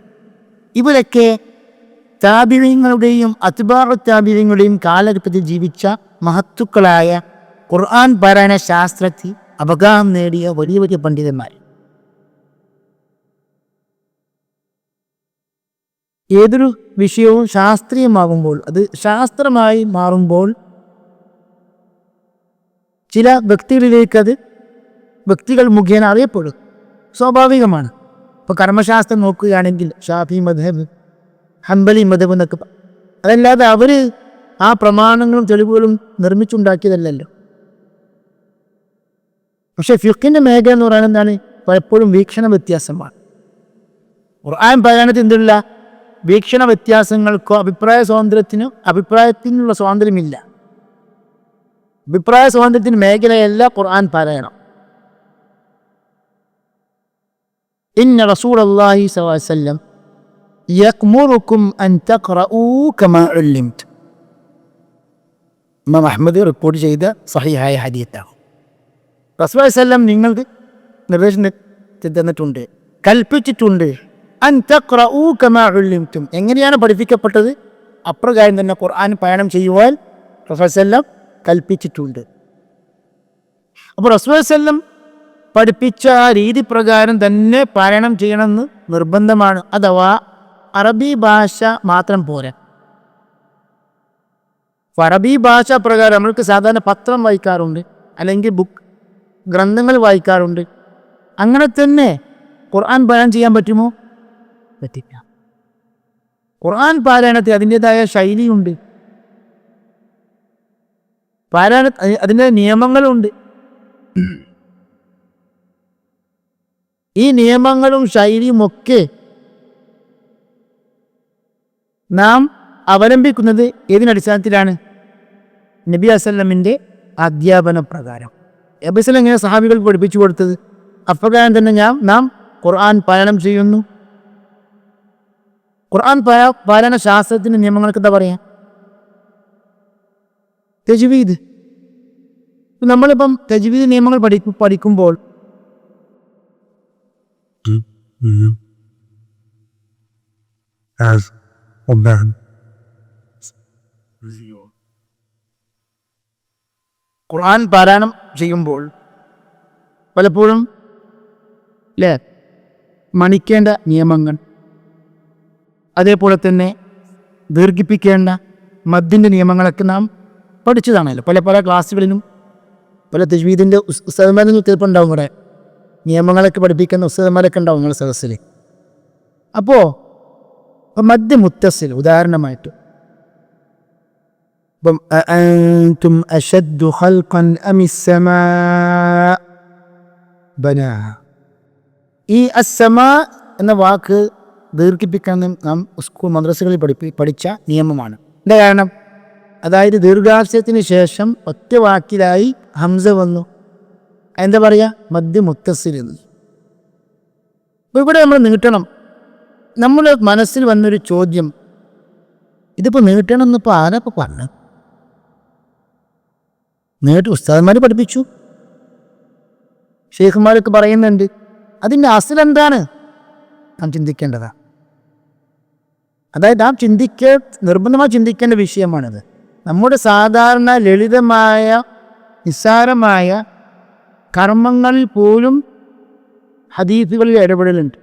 ഇവരൊക്കെ താബിഈങ്ങളുടെയും അത്ബാഉ താബിഈങ്ങളുടെയും കാലഘട്ടത്തിൽ ജീവിച്ച മഹത്തുക്കളായ ഖുർആൻ പാരായണ ശാസ്ത്രത്തിൽ അപകാരം നേടിയ വലിയ വലിയ പണ്ഡിതന്മാർ. ഏതൊരു വിഷയവും ശാസ്ത്രീയമാകുമ്പോൾ, അത് ശാസ്ത്രമായി മാറുമ്പോൾ ചില വ്യക്തികളിലേക്കത് വ്യക്തികൾ മുഖേന അറിയപ്പെടും. സ്വാഭാവികമാണ്. ഇപ്പോൾ കർമ്മശാസ്ത്രം നോക്കുകയാണെങ്കിൽ ഷാഫി മദ്ഹബ്, ഹംബലി മദ്ഹബ് എന്നൊക്കെ, അതല്ലാതെ അവർ ആ പ്രമാണങ്ങളും തെളിവുകളും നിർമ്മിച്ചുണ്ടാക്കിയതല്ലല്ലോ. പക്ഷെ ഫിഖിൻ്റെ മേഖല എന്ന് പറയുന്നത് എന്താണ്? പലപ്പോഴും വീക്ഷണ വ്യത്യാസമാണ്. ഖുർആൻ പാരായണത്തിൽ എന്തില്ല? വീക്ഷണ വ്യത്യാസങ്ങൾക്കോ അഭിപ്രായത്തിനുള്ള സ്വാതന്ത്ര്യമില്ല. അഭിപ്രായ സ്വാതന്ത്ര്യത്തിന് മേഖലയല്ല ഖുർആൻ പാരായണം. ഇന്ന റസൂലല്ലാഹി സ്വല്ലല്ലാഹു അലൈഹി വസല്ലം യഅ്മുറുക്കും അൻ തഖറഊ കമാ ഉല്ലിംതു. ഇമാം അഹ്മദ് റിപ്പോർട്ട് ചെയ്ത സഹീഹായ ഹദീസാണ്. റസൂൽ സ്വല്ലല്ലാഹു അലൈഹി വസല്ലം നിങ്ങൾക്ക് നിർദ്ദേശം തന്നിട്ടുണ്ട്, കൽപ്പിച്ചിട്ടുണ്ട്. അൻ തഖറഊ കമാ ഉല്ലിംതും, എങ്ങനെയാണ് പഠിപ്പിക്കപ്പെട്ടത് അപ്രകാരം തന്നെ ഖുർആൻ പാരായണം ചെയ്യുവാൻ റസൂൽ സ്വല്ലല്ലാഹു അലൈഹി വസല്ലം കൽപ്പിച്ചിട്ടുണ്ട്. അപ്പോൾ റസൂൽ സ്വല്ലല്ലാഹു അലൈഹി വസല്ലം പഠിപ്പിച്ച ആ രീതി പ്രകാരം തന്നെ പാരായണം ചെയ്യണമെന്ന് നിർബന്ധമാണ്. അഥവാ അറബി ഭാഷ മാത്രം പോരാ. അറബി ഭാഷ പ്രകാരം നമ്മൾക്ക് സാധാരണ പത്രം വായിക്കാറുണ്ട്, അല്ലെങ്കിൽ ഗ്രന്ഥങ്ങൾ വായിക്കാറുണ്ട്. അങ്ങനെ തന്നെ ഖുർആൻ പാരായണം ചെയ്യാൻ പറ്റുമോ? പറ്റില്ല. ഖുർആൻ പാരായണത്തിൽ അതിൻ്റെതായ ശൈലിയുണ്ട്, പാരായണ അതിൻ്റെ നിയമങ്ങളുണ്ട്. ഈ നിയമങ്ങളും ശൈലിയുമൊക്കെ നാം അവലംബിക്കുന്നത് ഏതിനടിസ്ഥാനത്തിലാണ്? നബി വസല്ലമിൻ്റെ അധ്യാപന പ്രകാരം. നബി വസല്ലം എങ്ങനെ സഹാബികൾക്ക് പഠിപ്പിച്ചു കൊടുത്തത്, അപ്രകാരം തന്നെ നാം ഖുർആൻ പാരായണം ചെയ്യുന്നു. ഖുർആൻ പാരായണ ശാസ്ത്രത്തിൻ്റെ നിയമങ്ങൾക്ക് എന്താ പറയാ? തജ്വീദ്. നമ്മളിപ്പം തജ്വീദ് നിയമങ്ങൾ പഠിക്കുമ്പോൾ ഖുർആൻ പാരായണം ചെയ്യുമ്പോൾ പലപ്പോഴും മണിക്കേണ്ട നിയമങ്ങൾ, അതേപോലെ തന്നെ ദീർഘിപ്പിക്കേണ്ട മദ്ദിൻ്റെ നിയമങ്ങളൊക്കെ നാം പഠിച്ചതാണല്ലോ. പല ക്ലാസ്സുകളിലും പല തജ്വീദിൻ്റെ ഉസ്താദന്മാരൊന്നും തീർപ്പുണ്ടാവും. ഇവിടെ നിയമങ്ങളൊക്കെ പഠിപ്പിക്കുന്ന ഉസ്താദന്മാരൊക്കെ ഉണ്ടാവും നിങ്ങളുടെ സദസ്സിൽ. അപ്പോൾ മദ്ദ് മുത്തസിൽ ഉദാഹരണമായിട്ട് ഇപ്പം അഅൻതും അശദ്ദു ഖൽഖൻ അമിസ്സമാ ബനാഹ, ഈ അസ്സമാ എന്ന വാക്ക് ദീർഘിപ്പിക്കാൻ നാം സ്കൂൾ മദ്രസകളിൽ പഠിച്ച നിയമമാണ്. എന്താ കാരണം? അതായത് ദീർഘാക്ഷരത്തിന് ശേഷം ഒറ്റ വാക്കിലായി ഹംസ വന്നു. എന്താ പറയുക? മദ് മുത്തസിൽ. ഇവിടെ നമ്മൾ നീട്ടണം. നമ്മുടെ മനസ്സിൽ വന്നൊരു ചോദ്യം, ഇതിപ്പോൾ നീട്ടണം എന്നിപ്പോൾ ആരപ്പോൾ പറഞ്ഞു? ഉസ്താദന്മാർ പഠിപ്പിച്ചു, ഷെയ്ഖുമാരൊക്കെ പറയുന്നുണ്ട്. അതിൻ്റെ അസലെന്താണ്? നാം ചിന്തിക്കേണ്ടതാണ്. അതായത് നാം നിർബന്ധമായി ചിന്തിക്കേണ്ട വിഷയമാണിത്. നമ്മുടെ സാധാരണ ലളിതമായ നിസ്സാരമായ കർമ്മങ്ങളിൽ പോലും ഹദീസുകളിൽ ഇടപെടലുണ്ട്.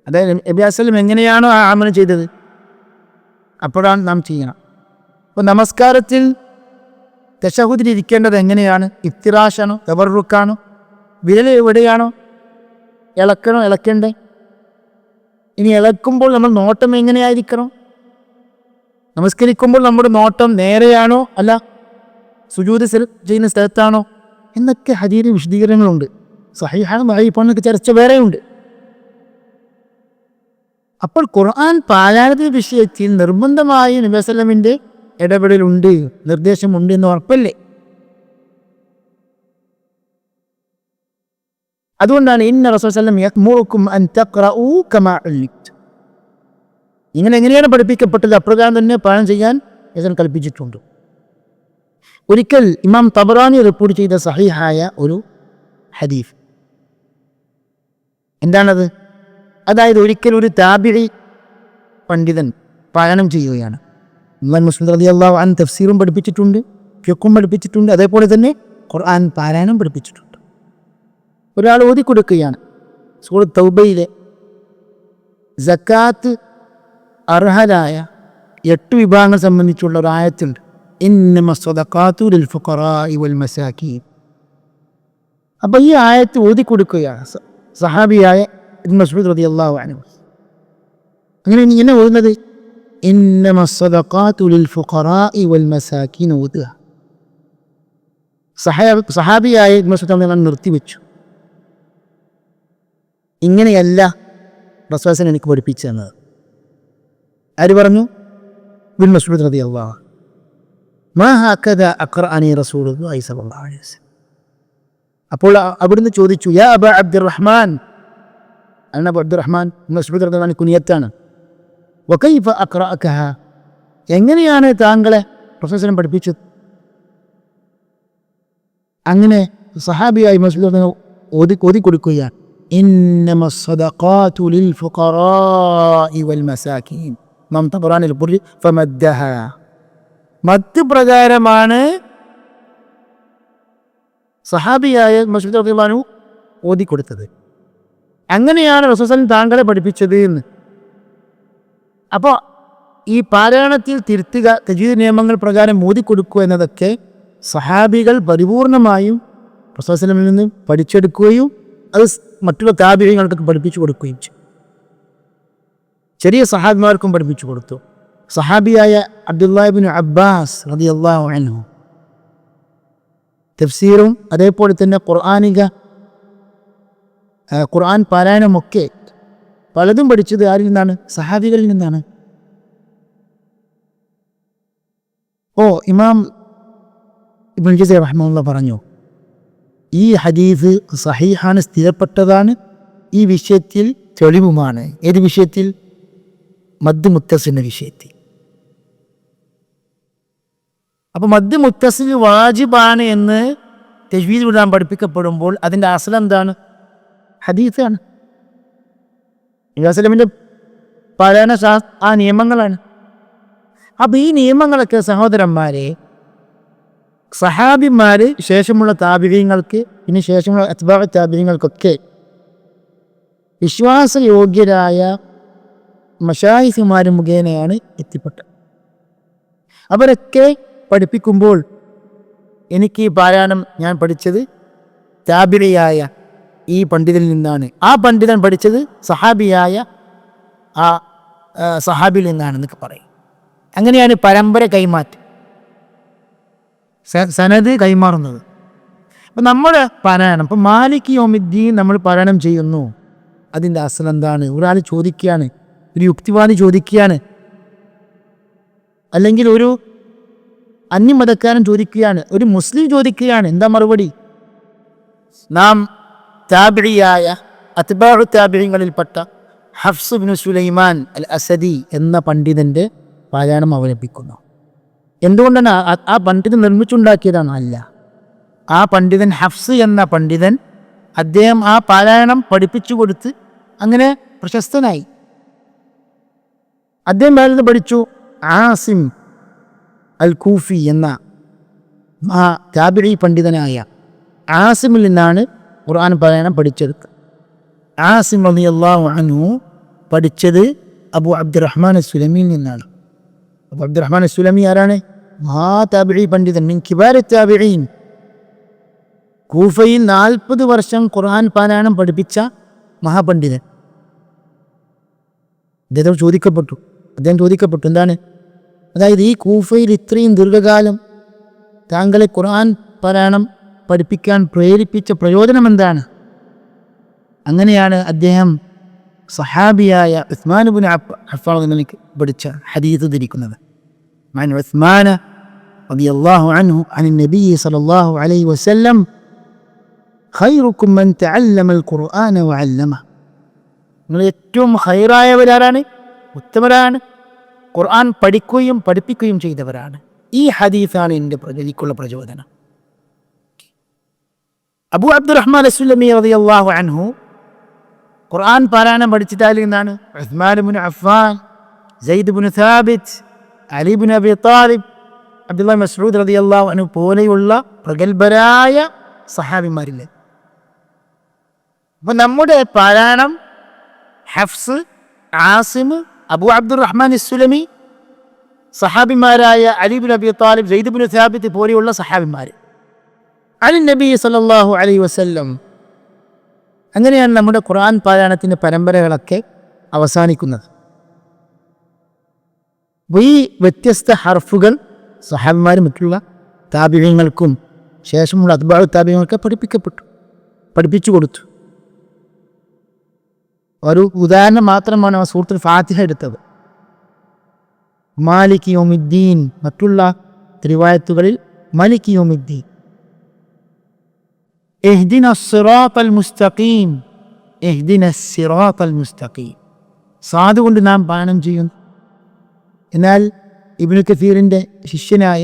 അതായത് നബി വസല്ലം എങ്ങനെയാണോ ആ അമൽ ചെയ്തത് അപ്പോഴാണ് നാം ചെയ്യണം. അപ്പോൾ നമസ്കാരത്തിൽ തശഹുദിൽ ഇരിക്കേണ്ടത് എങ്ങനെയാണ്? ഇഫ്തിറാഷാണോ തബറുക്കാണോ? വിരൽ എവിടെയാണോ ഇളക്കണ്ടേ? ഇനി ഇളക്കുമ്പോൾ നമ്മൾ നോട്ടം എങ്ങനെയായിരിക്കണം? നമസ്കരിക്കുമ്പോൾ നമ്മുടെ നോട്ടം നേരെയാണോ അല്ല സുജൂദ് ചെയ്യുന്ന സ്ഥലത്താണോ എന്നൊക്കെ ഹദീസിൽ വിശദീകരണങ്ങളുണ്ട്. സഹീഹാണ് ദഈഫാണെന്നൊക്കെ ചർച്ച വേറെയുണ്ട്. അപ്പോൾ ഖുർആൻ പാരായണത്തിന്റെ വിഷയത്തിൽ നിർബന്ധമായി നബി സല്ലല്ലാഹു അലൈഹി വസല്ലമിന്റെ ഇടപെടലുണ്ട്, നിർദ്ദേശമുണ്ട് എന്ന് ഉറപ്പല്ലേ? അതുകൊണ്ടാണ് ഇന്ന റസൂൽ സല്ലല്ലാഹു അലൈഹി വസല്ലം യഅ്മുറുക്കും അൻ തഖറഊ കമാ ഉല്ലിംതും, നിങ്ങൾ എങ്ങനെയാണ് പഠിപ്പിക്കപ്പെട്ടത് അപ്രകാരം തന്നെ പാരായണം ചെയ്യാൻ യസൻ കൽപ്പിച്ചിട്ടുണ്ട്. ഒരിക്കൽ ഇമാം തബറാനി റിപ്പോർട്ട് ചെയ്ത സഹീഹായ ഒരു ഹദീസ് എന്താണത്? അതായത് ഒരിക്കൽ ഒരു താബിഈ പണ്ഡിതൻ പാരായണം ചെയ്യുകയാണ്. ഇമാം മുസ്ലിം റളിയല്ലാഹു അൻഹു തഫ്സീറും പഠിപ്പിച്ചിട്ടുണ്ട്, ഫിഖ്ഹും പഠിപ്പിച്ചിട്ടുണ്ട്, അതേപോലെ തന്നെ ഖുർആൻ പാരായണം പഠിപ്പിച്ചിട്ടുണ്ട്. ഒരാൾ ഓതിക്കൊടുക്കുകയാണ്. സൂറത്ത് തൗബയിലെ സക്കാത്ത് അർഹരായ 8 വിഭാഗങ്ങൾ സംബന്ധിച്ചുള്ള ഒരു ആയത്തുണ്ട്. ഇന്നമ സ്വദഖാതു ലിൽ ഫുഖറാഇ വൽ മസാകീൻ. അപ്പോൾ ഈ ആയത്ത് ഓതിക്കൊടുക്കുകയാണ് സഹാബിയായ ഇബ്നു മസ്ഊദ് റളിയല്ലാഹു അൻഹു. അങ്ങനെ ഇങ്ങനെ ഓതുന്നത് ഇന്നമ സ്വദഖാതു ലിൽ ഫുഖറാഇ വൽ മസാകീൻ ഓതുക. സഹാബിയായ ഇബ്നു മസ്ഊദ് റളിയല്ലാഹു അൻഹു നിർത്തിവെച്ചു. ഇങ്ങനെയല്ല റസൂൽ എനിക്ക് പഠിപ്പിച്ചു തന്നത്. ആര് പറഞ്ഞു? ഇബ്നു മസ്ഊദ് റളിയല്ലാഹു അൻഹു. മാ ഹകദ അഖറഅനി റസൂലുള്ളാഹി സ്വല്ലല്ലാഹു അലൈഹി വസല്ലം. അപ്പോൾ അവിടുന്ന് ചോദിച്ചു, യാ അബാ അബ്ദുറഹ്മാൻ. അബൂ അബ്ദുറഹ്മാൻ ഇബ്നു മസ്ഊദ് റളിയല്ലാഹു അൻഹു കുനിയത്താണ്. വകൈഫ അഖറഅകഹ, എങ്ങനെയാണ് താങ്കളെ റസൂൽ പഠിപ്പിച്ചത്? അങ്ങനെ സഹാബിയായി മസ്ഊദ് റളിയല്ലാഹു അൻഹു ഓതിക്കൊടുക്കുകയാണ്. ഇന്നമ സ്വദഖാതു ലിൽ ഫുഖറാഇ വൽ മസാകീൻ. ഇമാം തബറാനിൽ ഫമദ്ദഹ, മദ് പ്രകാരമാണ് സഹാബിയായ മസ്ഊദ് റളിയല്ലാഹു അൻഹു ഓതിക്കൊടുത്തത്. അങ്ങനെയാണ് റസൂൽ താങ്കളെ പഠിപ്പിച്ചത് എന്ന്. അപ്പോൾ ഈ പാരായണത്തിൽ തിരുത്തുക, തജ്വീദ് നിയമങ്ങൾ പ്രകാരം ഓതിക്കൊടുക്കുക എന്നതൊക്കെ സഹാബികൾ പരിപൂർണമായും റസൂൽ നിന്ന് പഠിച്ചെടുക്കുകയും അത് മറ്റുള്ള താബിഈങ്ങൾക്കൊക്കെ പഠിപ്പിച്ചു കൊടുക്കുകയും ചെയ്തു. ചെറിയ സഹാബിമാർക്കും പഠിപ്പിച്ചു കൊടുത്തു. സഹാബിയായ അബ്ദുല്ലാഹി ഇബ്നു അബ്ബാസ് റളിയല്ലാഹു അൻഹു തഫ്സീറും അതേപോലെ തന്നെ ഖുർആൻ പാരായണമൊക്കെ പലതും പഠിച്ചത് ആരിൽ നിന്നാണ്? സഹാബികളിൽ നിന്നാണ്. ഇമാം ഇബ്നുൽ ജസീർ റഹിമഹുല്ലാഹ് പറഞ്ഞു, ഈ ഹദീസ് സഹീഹാണ്, സ്ഥിരപ്പെട്ടതാണ്, ഈ വിഷയത്തിൽ തെളിവുമാണ്. ഏത് വിഷയത്തിൽ? മദ് മുത്തസിലിന്റെ വിഷയത്തിൽ. അപ്പോൾ മദ് മുത്തസിൽ വാജിബാണ് എന്ന് തജ്വീദ് വിടാൻ പഠിപ്പിക്കപ്പെടുമ്പോൾ അതിൻ്റെ അസ്ൽ എന്താണ്? ഹദീസാണ്. നബി വസല്ലമിൻ്റെ പാരായണ ആ നിയമങ്ങളാണ്. അപ്പോൾ ഈ നിയമങ്ങളൊക്കെ സഹോദരന്മാരെ സഹാബിമാർ ശേഷമുള്ള താബിഈങ്ങൾക്ക്, ഇനി ശേഷമുള്ള അത്ബാഉ താബിഈങ്ങൾക്കൊക്കെ വിശ്വാസയോഗ്യരായ മശായിഖുമാർ മുഖേനയാണ് എത്തിപ്പെട്ടത്. അവരൊക്കെ പഠിപ്പിക്കുമ്പോൾ എനിക്ക് ഈ പാരായണം ഞാൻ പഠിച്ചത് താബിഈയായ ഈ പണ്ഡിതനിൽ നിന്നാണ്, ആ പണ്ഡിതൻ പഠിച്ചത് സഹാബിയായ ആ സഹാബിയിൽ നിന്നാണെന്നൊക്കെ പറയും. അങ്ങനെയാണ് പരമ്പര കൈമാറ്റം, സനദ് കൈമാറുന്നത്. അപ്പം നമ്മുടെ പാരായണം, ഇപ്പം മാലിക് യൗമിദ്ദീൻ നമ്മൾ പാരായണം ചെയ്യുന്നു, അതിൻ്റെ അസൽ എന്താണ്? ഒരാൾ ചോദിക്കുകയാണ്, ഒരു യുക്തിവാദി ചോദിക്കുകയാണ്, അല്ലെങ്കിൽ ഒരു അന്യമതക്കാരൻ ചോദിക്കുകയാണ്, ഒരു മുസ്ലിം ചോദിക്കുകയാണ്, എന്താ മറുപടി? നാം താബിഇയായ അത്ബാഉ താബിഈങ്ങളിൽപ്പെട്ട ഹഫ്സ് ഇബ്നു സുലൈമാൻ അൽ അസദി എന്ന പണ്ഡിതൻ്റെ പാരായണം അവലംബിക്കുന്നു. എന്തുകൊണ്ടാണ്? ആ പണ്ഡിതൻ നിർമ്മിച്ചുണ്ടാക്കിയതാണ്? അല്ല, ആ പണ്ഡിതൻ ഹഫ്സ് എന്ന പണ്ഡിതൻ അദ്ദേഹം ആ പാരായണം പഠിപ്പിച്ചു കൊടുത്ത് അങ്ങനെ പ്രശസ്തനായി. അദ്ദേഹം വേറെ പഠിച്ചു ആസിം അൽ കൂഫി എന്ന ആ താബിഈ പണ്ഡിതനായ ആസിമിൽ നിന്നാണ് ഖുർആൻ പാരായണം പഠിച്ചെടുത്തത്. ആസിം റളിയല്ലാഹു അൻഹു പഠിച്ചത് അബു അബ്ദുറഹ്മാൻ അസ്സുലമിയിൽ നിന്നാണ്. അബു അബ്ദുറഹ്മാൻ അസ്സുലമി ആരാണ്? താബിഈ പണ്ഡിതൻ, മിൻ കിബാരി താബിഈൻ. കൂഫയിൽ 40 വർഷം ഖുർആൻ പാരായണം പഠിപ്പിച്ച മഹാപണ്ഡിതൻ. അദ്ദേഹം ചോദിക്കപ്പെട്ടു എന്താണ്? അതായത് ഈ കൂഫയിൽ ഇത്രയും ദീർഘകാലം താങ്കളെ ഖുർആൻ പാരായണം പഠിപ്പിക്കാൻ പ്രേരിപ്പിച്ച പ്രയോജനം എന്താണ്? അങ്ങനെയാണ് അദ്ദേഹം സഹാബിയായ ഉസ്മാൻ ഇബ്നു അഫ്ഫാൻ എനിക്ക് പഠിച്ച ഹദീസ് ധരിക്കുന്നത്. മൻ ഉസ്മാന റളിയല്ലാഹു അൻഹു അൻ നബി സല്ലല്ലാഹു അലൈഹി വസല്ലം ഖൈറുക്കും മൻ തഅല്ലമൽ ഖുർആന വഅല്ലമ. നിങ്ങൾ ഏറ്റവും ഖൈറായവരാരാണ്? ഉത്തമരാണ്, ഖുർആൻ പഠിക്കുകയും പഠിപ്പിക്കുകയും ചെയ്തവരാണ്. ഈ ഹദീസാണ് എനിക്കുള്ള പ്രചോദനം. അബു അബ്ദുറഹ്മാൻ അസ്സുലമി റളിയല്ലാഹു അൻഹു ഖുർആൻ പാരായണം പഠിച്ചിട്ടാൽ നിന്നാണ് Usman ibn Affan, Sayyid ibn Sabit, Ali ibn Abi Talib, Abdullahi Masood റളിയല്ലാഹു അൻഹു പോലെയുള്ള പ്രഗത്ഭരായ സഹാബിമാരില്ലേ. അപ്പോൾ നമ്മുടെ പാരായണം Hafs, Asim, Abu Abdurahman Assulami, സഹാബിമാരായ Ali ibn Abi Talib, Sayyid ibn Sabit പോലെയുള്ള സഹാബിമാർ, അലി നബി സല്ലല്ലാഹു അലൈഹി വസല്ലം. അങ്ങനെയാണ് നമ്മുടെ ഖുർആൻ പാരായണത്തിൻ്റെ പരമ്പരകളൊക്കെ അവസാനിക്കുന്നത്. ഈ വ്യത്യസ്ത ഹർഫുകൾ സഹാബിമാരും മറ്റുള്ള താബിഈങ്ങൾക്കും ശേഷമുള്ള അത്ബാഉ താബിഈങ്ങൾക്ക് പഠിപ്പിച്ചു കൊടുത്തു. ഒരു ഉദാഹരണം മാത്രമാണ് സൂറത്തുൽ ഫാത്തിഹ എടുത്തത്. മാലിക് യൗമിദ്ദീൻ, മറ്റുള്ള റിവായത്തുകളിൽ മാലിക് യൗമിദ്ദീൻ. ഇഹ്ദിനസ് സിറാത്തൽ മുസ്തഖീം, ഇഹ്ദിനസ് സിറാത്തൽ മുസ്തഖീം. സാദ് കൊണ്ട് നാം പാരായണം ചെയ്യുന്നു. എന്നാൽ ഇബ്നു കസീറിൻ്റെ ശിഷ്യനായ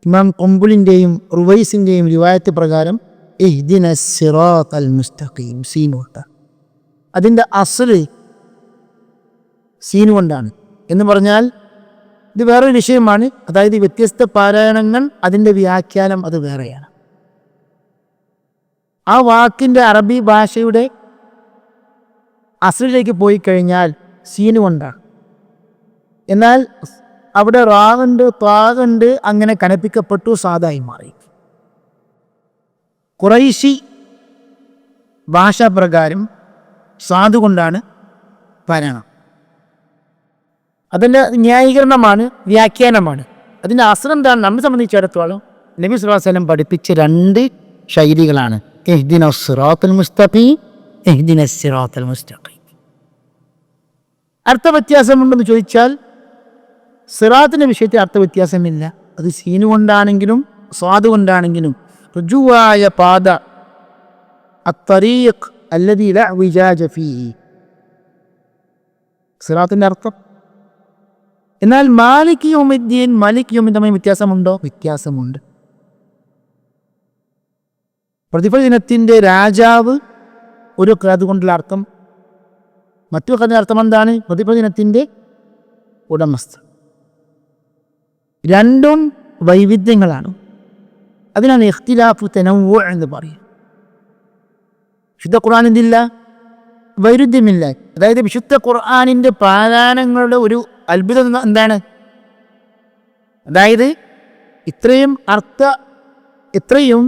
ഇമാം ഖുംബുലിൻ്റെയും റുവൈസിൻ്റെയും റിവായത്ത് പ്രകാരം ഇഹ്ദിനസ് സിറാത്തൽ മുസ്തഖീം, സീൻ കൊണ്ട്. അതിൻ്റെ അസ്ല് സീൻ കൊണ്ടാണ് എന്ന് പറഞ്ഞാൽ ഇത് വേറൊരു വിഷയമാണ്. അതായത് വ്യത്യസ്ത പാരായണങ്ങൾ, അതിൻ്റെ വ്യാഖ്യാനം അത് വേറെയാണ്. ആ വാക്കിൻ്റെ അറബി ഭാഷയുടെ അസ്ലിലേക്ക് പോയി കഴിഞ്ഞാൽ സീന് കൊണ്ടാണ്. എന്നാൽ അവിടെ റാവുണ്ട്, ത്വാഗുണ്ട്, അങ്ങനെ കനപ്പിക്കപ്പെട്ടു, സാദായി മാറി. ഖുറൈശി ഭാഷാപ്രകാരം സാധു കൊണ്ടാണ് പാരായണം. അതിൻ്റെ ന്യായീകരണമാണ്, വ്യാഖ്യാനമാണ്. അതിൻ്റെ അസ്ൽ എന്താണ്? നമ്മെ സംബന്ധിച്ചിടത്തോളം നബി സ്വല്ലല്ലാഹു അലൈഹി വസല്ലം പഠിപ്പിച്ച 2 ശൈലികളാണ്. ഇഹ്ദിനസ് സിറാത്തൽ മുസ്തഖീം, ഇഹ്ദിനസ് സിറാത്തൽ മുസ്തഖീം. അർത്ഥവ്യത്യാസമുണ്ടെന്ന് ചോദിച്ചാൽ സിറാത്തിൻ്റെ വിഷയത്തിൽ അർത്ഥവ്യത്യാസമില്ല. അത് സീന് കൊണ്ടാണെങ്കിലും സ്വാദ് കൊണ്ടാണെങ്കിലും റുജുവായ പാത, അത്തരീഖ് അല്ലദീ ലാ വിജാജ ഫീഹി, സിറാത്തിൻ്റെ അർത്ഥം. എന്നാൽ മാലിക് യൗമിദ്ദീൻ, മാലിക് യൗമിദ്ദീൻ തമ്മിൽ വ്യത്യാസമുണ്ടോ? വ്യത്യാസമുണ്ട്. പ്രതിഫല ദിനത്തിൻ്റെ രാജാവ് ഒരു അതുകൊണ്ടുള്ള അർത്ഥം, മറ്റു കഥയുടെ അർത്ഥം എന്താണ്? പ്രതിഫല ദിനത്തിൻ്റെ ഉടമസ്ഥ. രണ്ടും വൈവിധ്യങ്ങളാണ്. അതിനാണ് ഇഖ്തിലാഫു തനവ്വു എന്ന് പറയും. വിശുദ്ധ ഖുർആനില്ല, വൈരുദ്ധ്യമില്ല. അതായത് വിശുദ്ധ ഖുർആനിൻ്റെ പാരായണങ്ങളുടെ ഒരു അത്ഭുതം എന്താണ്? അതായത് ഇത്രയും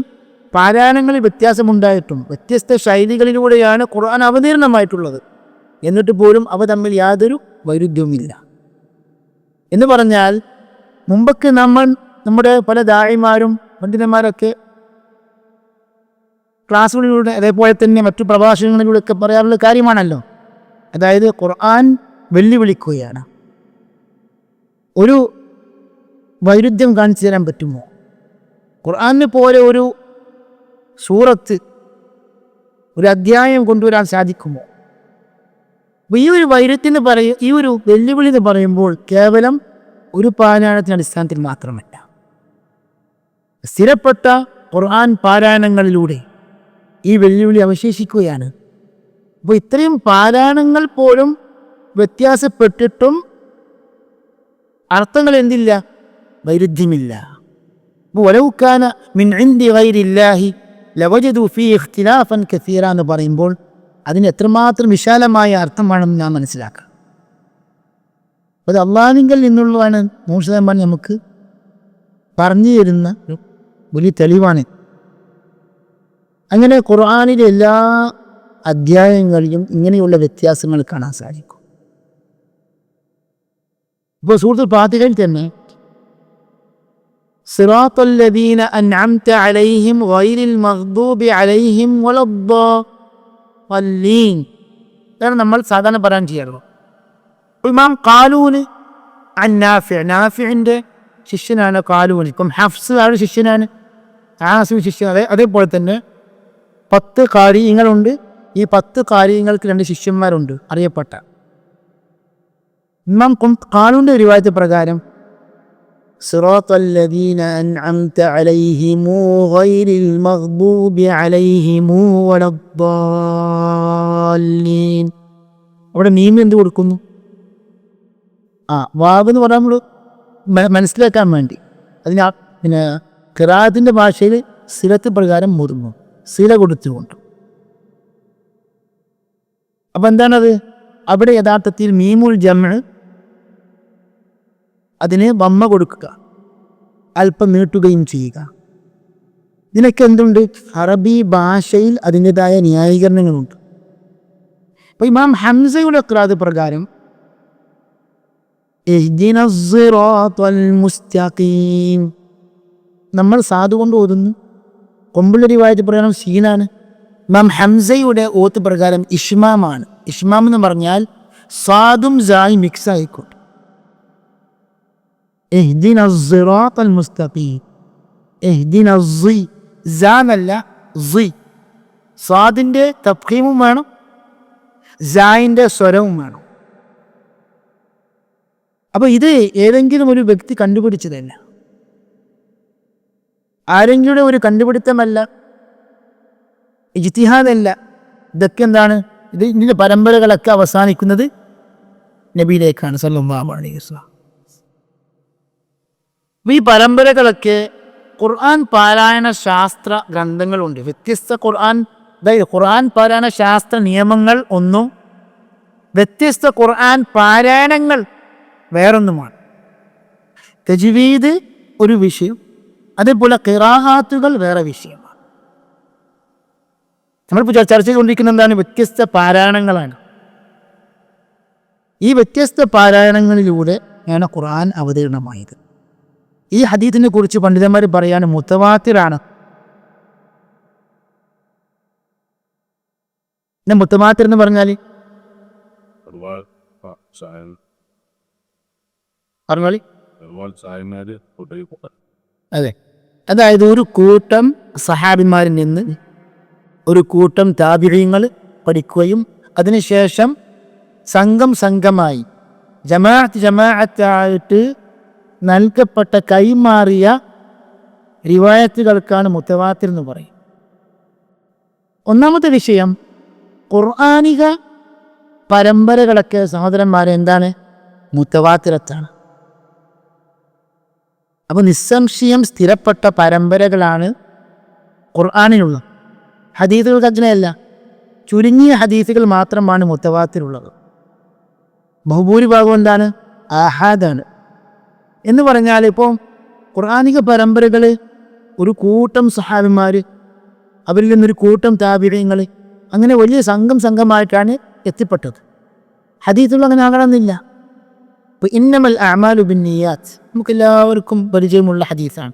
പാരായണങ്ങളിൽ വ്യത്യാസമുണ്ടായിട്ടും വ്യത്യസ്ത ശൈലികളിലൂടെയാണ് ഖുർആൻ അവതീർണമായിട്ടുള്ളത്. എന്നിട്ട് പോലും അവ തമ്മിൽ യാതൊരു വൈരുദ്ധ്യവുമില്ല. എന്ന് പറഞ്ഞാൽ മുമ്പൊക്കെ നമ്മുടെ പല ദാഇമാരും പണ്ഡിതന്മാരൊക്കെ ക്ലാസ്സുകളിലൂടെ അതേപോലെ തന്നെ മറ്റു പ്രഭാഷണങ്ങളിലൂടെയൊക്കെ പറയാറുള്ള കാര്യമാണല്ലോ. അതായത് ഖുർആൻ വെല്ലുവിളിക്കുകയാണ്. ഒരു വൈരുദ്ധ്യം കാണിച്ചു തരാൻ പറ്റുമോ? ഖുർആനെ പോലെ ഒരു സൂറത്ത്, ഒരു അധ്യായം കൊണ്ടുവരാൻ സാധിക്കുമോ? ഈ ഒരു വൈരുദ്ധ്യം ഈ ഒരു വെല്ലുവിളി എന്ന് പറയുമ്പോൾ കേവലം ഒരു പാരായണത്തിൻ്റെ അടിസ്ഥാനത്തിൽ മാത്രമല്ല, സ്ഥിരപ്പെട്ട ഖുർആൻ പാരായണങ്ങളിലൂടെ ഈ വെല്ലുവിളി അവശേഷിക്കുകയാണ്. അപ്പോൾ ഇത്രയും പാരായണങ്ങൾ പോലും വ്യത്യാസപ്പെട്ടിട്ടും അർത്ഥങ്ങൾ എന്തില്ല? വൈരുദ്ധ്യമില്ല. വലൗകാന മിൻ ഇൻദി ഗൈരില്ലാഹി ലവജദു ഫീഹി ഇഖ്തിലാഫൻ കസീറ എന്ന് പറയുമ്പോൾ അതിന് എത്രമാത്രം വിശാലമായ അർത്ഥമാണെന്ന് നാം മനസ്സിലാക്കുക. അത് അള്ളാഹുവിങ്കൽ നിന്നുള്ളതാണ് 100% നമുക്ക് പറഞ്ഞു തരുന്ന വലിയ തെളിവാണ്. അങ്ങനെ ഖുർആനിലെ എല്ലാ അധ്യായങ്ങളിലും ഇങ്ങനെയുള്ള വ്യത്യാസങ്ങൾ കാണാൻ സാധിക്കും. ഇപ്പോൾ സൂറത്തുൽ ഫാത്തിഹയിൽ തന്നെ സിറാത്തൽ ലദീന അൻഅംത അലൈഹിം ഗൈറിൽ മഗ്ദൂബി അലൈഹിം വലദ്ദാല്ലീൻ ഇതാണ് നമ്മൾ സാധാരണ പറയാൻ ചെയ്യാറുള്ളത്. ഇമാം ഖാലൂന് നാഫിഇന്റെ ശിഷ്യനാണ് ഖാലൂൻ. ഇപ്പം ഹഫ്സ് ആരുടെ ശിഷ്യനാണ്? ആസിം ശിഷ്യൻ. അതേപോലെ തന്നെ 10 ഖാരികളുണ്ട്. ഈ 10 ഖാരികൾക്ക് 2 ശിഷ്യന്മാരുണ്ട് അറിയപ്പെട്ട. ഇമാം ഖാലൂന്റെ റിവായത്ത് പ്രകാരം സിറാത്തൽ ലദീന അൻഅംത അലൈഹിം ഗൈറിൽ മഗ്ദൂബി അലൈഹിം വലദ്ദാല്ലീൻ. അവിടെ മീം എന്ത് കൊടുക്കുന്നു? വാവ് എന്ന് പറയാൻ നമ്മൾ മനസ്സിലാക്കാൻ വേണ്ടി അതിന് പിന്നെ ഖിറാഅത്തിന്റെ ഭാഷയിൽ സിലത്ത് പ്രകാരം മുറിഞ്ഞു, സില കൊടുത്തുകൊണ്ട്. അപ്പം എന്താണത്? അവിടെ യഥാർത്ഥത്തിൽ മീമുൽ ജംഅ് അതിന് വമ്മ കൊടുക്കുക, അല്പം നീട്ടുകയും ചെയ്യുക. ഇതിനൊക്കെ എന്തുണ്ട്? അറബി ഭാഷയിൽ അതിൻ്റെതായ ന്യായീകരണങ്ങളുണ്ട്. അപ്പോൾ ഇമാം ഹംസയുടെ ഖിറാഅത്ത് പ്രകാരം ഇഹ്ദിനസ് സിറാത്തൽ മുസ്തഖീം നമ്മൾ സാധു കൊണ്ട് ഓതുന്നു. കൊമ്പുള്ള റിവായത്ത് പ്രകാരം സീനാണ്. ഇമാം ഹംസയുടെ ഓത്ത് പ്രകാരം ഇഷ്മാമാണ്. ഇഷ്മാം എന്ന് പറഞ്ഞാൽ സാദും സായി മിക്സ് ആയിക്കോട്ടെ. ഇഹ്ദിനസ് സിറാത്തൽ മുസ്തഖീം. ഇഹ്ദിനസ് എന്നല്ല സി. സാദിൻ്റെ തഫ്ഖീമും വേണം, സായിൻ്റെ സ്വരവും വേണം. അപ്പോൾ ഇത് ഏതെങ്കിലും ഒരു വ്യക്തി കണ്ടുപിടിച്ചതല്ല, ആരെങ്കിലും ഒരു കണ്ടുപിടുത്തമല്ല, ഇജ്തിഹാദല്ല. ഇതൊക്കെ എന്താണ്? ഇതിൻ്റെ പരമ്പരകളൊക്കെ അവസാനിക്കുന്നത് നബിയിലേക്കാണ് സല്ലല്ലാഹു അലൈഹി വസല്ലം. ഈ പരമ്പരകളൊക്കെ ഖുർആൻ പാരായണ ശാസ്ത്ര ഗ്രന്ഥങ്ങളുണ്ട്. വ്യത്യസ്ത ഖുർആൻ പാരായണ ശാസ്ത്ര നിയമങ്ങൾ ഒന്നും വ്യത്യസ്ത ഖുർആൻ പാരായണങ്ങൾ വേറൊന്നുമാണ്. തജ്വീദ് ഒരു വിഷയം, അതേപോലെ ഖിറാഅത്തുകൾ വേറെ വിഷയമാണ്. നമ്മളിപ്പോൾ ചർച്ച ചെയ്തുകൊണ്ടിരിക്കുന്ന എന്താണ്? വ്യത്യസ്ത പാരായണങ്ങളാണ്. ഈ വ്യത്യസ്ത പാരായണങ്ങളിലൂടെ ആണ് ഖുർആൻ അവതീർണമായത്. ഈ ഹദീസിനെ കുറിച്ച് പണ്ഡിതന്മാർ പറയാൻ മുത്തവാത്തിറാണ്. മുത്തവാത്തിർ എന്ന് പറഞ്ഞാൽ അതെ, അതായത് ഒരു കൂട്ടം സഹാബിമാരിൽ നിന്ന് ഒരു കൂട്ടം താബിഈങ്ങൾ പഠിക്കുകയും അതിനുശേഷം സംഘമായി ജമാഅത്തായിട്ട് നൽകപ്പെട്ട കൈമാറിയ റിവായത്തുകൾക്കാണ് മുത്തവാത്തിർ എന്ന് പറയും. ഒന്നാമത്തെ വിഷയം, ഖുർആനിക പരമ്പരകളൊക്കെ സഹോദരന്മാരെ എന്താണ്? മുത്തവാത്തിറത്താണ്. അപ്പോൾ നിസ്സംശയം സ്ഥിരപ്പെട്ട പരമ്പരകളാണ് ഖുർആനിലുള്ളത്. ഹദീസുകൾക്ക് അങ്ങനെയല്ല, ചുരുങ്ങിയ ഹദീസുകൾ മാത്രമാണ് മുത്തവാത്തിറുള്ളത്. ബഹുഭൂരിഭാഗം എന്താണ്? ആഹാദാണ്. എന്ന് പറഞ്ഞാൽ ഇപ്പോൾ ഖുർആനിക പരമ്പരകൾ ഒരു കൂട്ടം സഹാബിമാർ, അവരിൽ നിന്നൊരു കൂട്ടം താബിഈങ്ങൾ, അങ്ങനെ വലിയ സംഘമായിട്ടാണ് എത്തിപ്പെട്ടത്. ഹദീസുകൾ അങ്ങനെ ആകണമെന്നില്ല. ഇപ്പോൾ ഇന്നമൽ അഅ്മാലു ബിന്നിയാത്ത് നമുക്കെല്ലാവർക്കും പരിചയമുള്ള ഹദീസാണ്.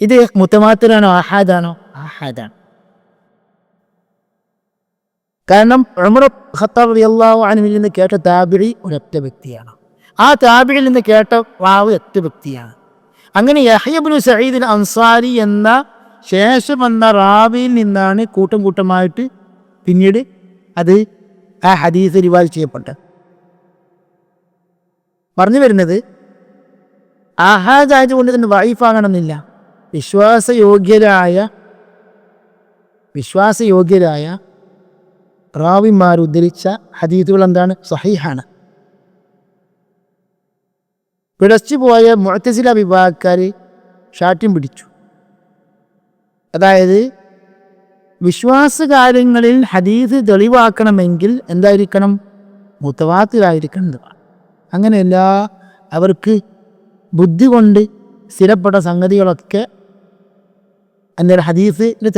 ഇത് മുത്തവാത്തിറാണോ ആഹാദാണോ? ആഹാദാണ്. കാരണം ഉമർ ഖത്താബ് റളിയല്ലാഹു അൻഹുവിൽ നിന്ന് കേട്ട താബിഈ ഒരൊറ്റ വ്യക്തിയാണ്. ആ താബിഈൽ നിന്ന് കേട്ട റാവി ഒറ്റ വ്യക്തിയാണ്. അങ്ങനെ യഹ്യ ഇബ്നു സഈദ് അൻസാരി എന്ന ശേഷം വന്ന റാവിയിൽ നിന്നാണ് കൂട്ടം കൂട്ടമായിട്ട് പിന്നീട് അത് ആ ഹദീസ് റിവായത്ത് ചെയ്യപ്പെട്ടത്. പറഞ്ഞു വരുന്നത് ആഹാദായത് കൊണ്ട് തന്നെ വഈഫാകണമെന്നില്ല. വിശ്വാസയോഗ്യരായ റാവിമാർ ഉദ്ധരിച്ച ഹദീസുകൾ എന്താണ്? സഹീഹാണ്. പിഴച്ചു പോയ മുഅ്തസില വിഭാഗക്കാർ ശാഠ്യം പിടിച്ചു. അതായത് വിശ്വാസകാര്യങ്ങളിൽ ഹദീസ് തെളിവാക്കണമെങ്കിൽ എന്തായിരിക്കണം? മുതവാത്തിറായിരിക്കണം. അങ്ങനെയല്ല, അവർക്ക് ബുദ്ധി കൊണ്ട് സ്ഥിരപ്പെട്ട സംഗതികളൊക്കെ അന്നേരം ഹദീസിന്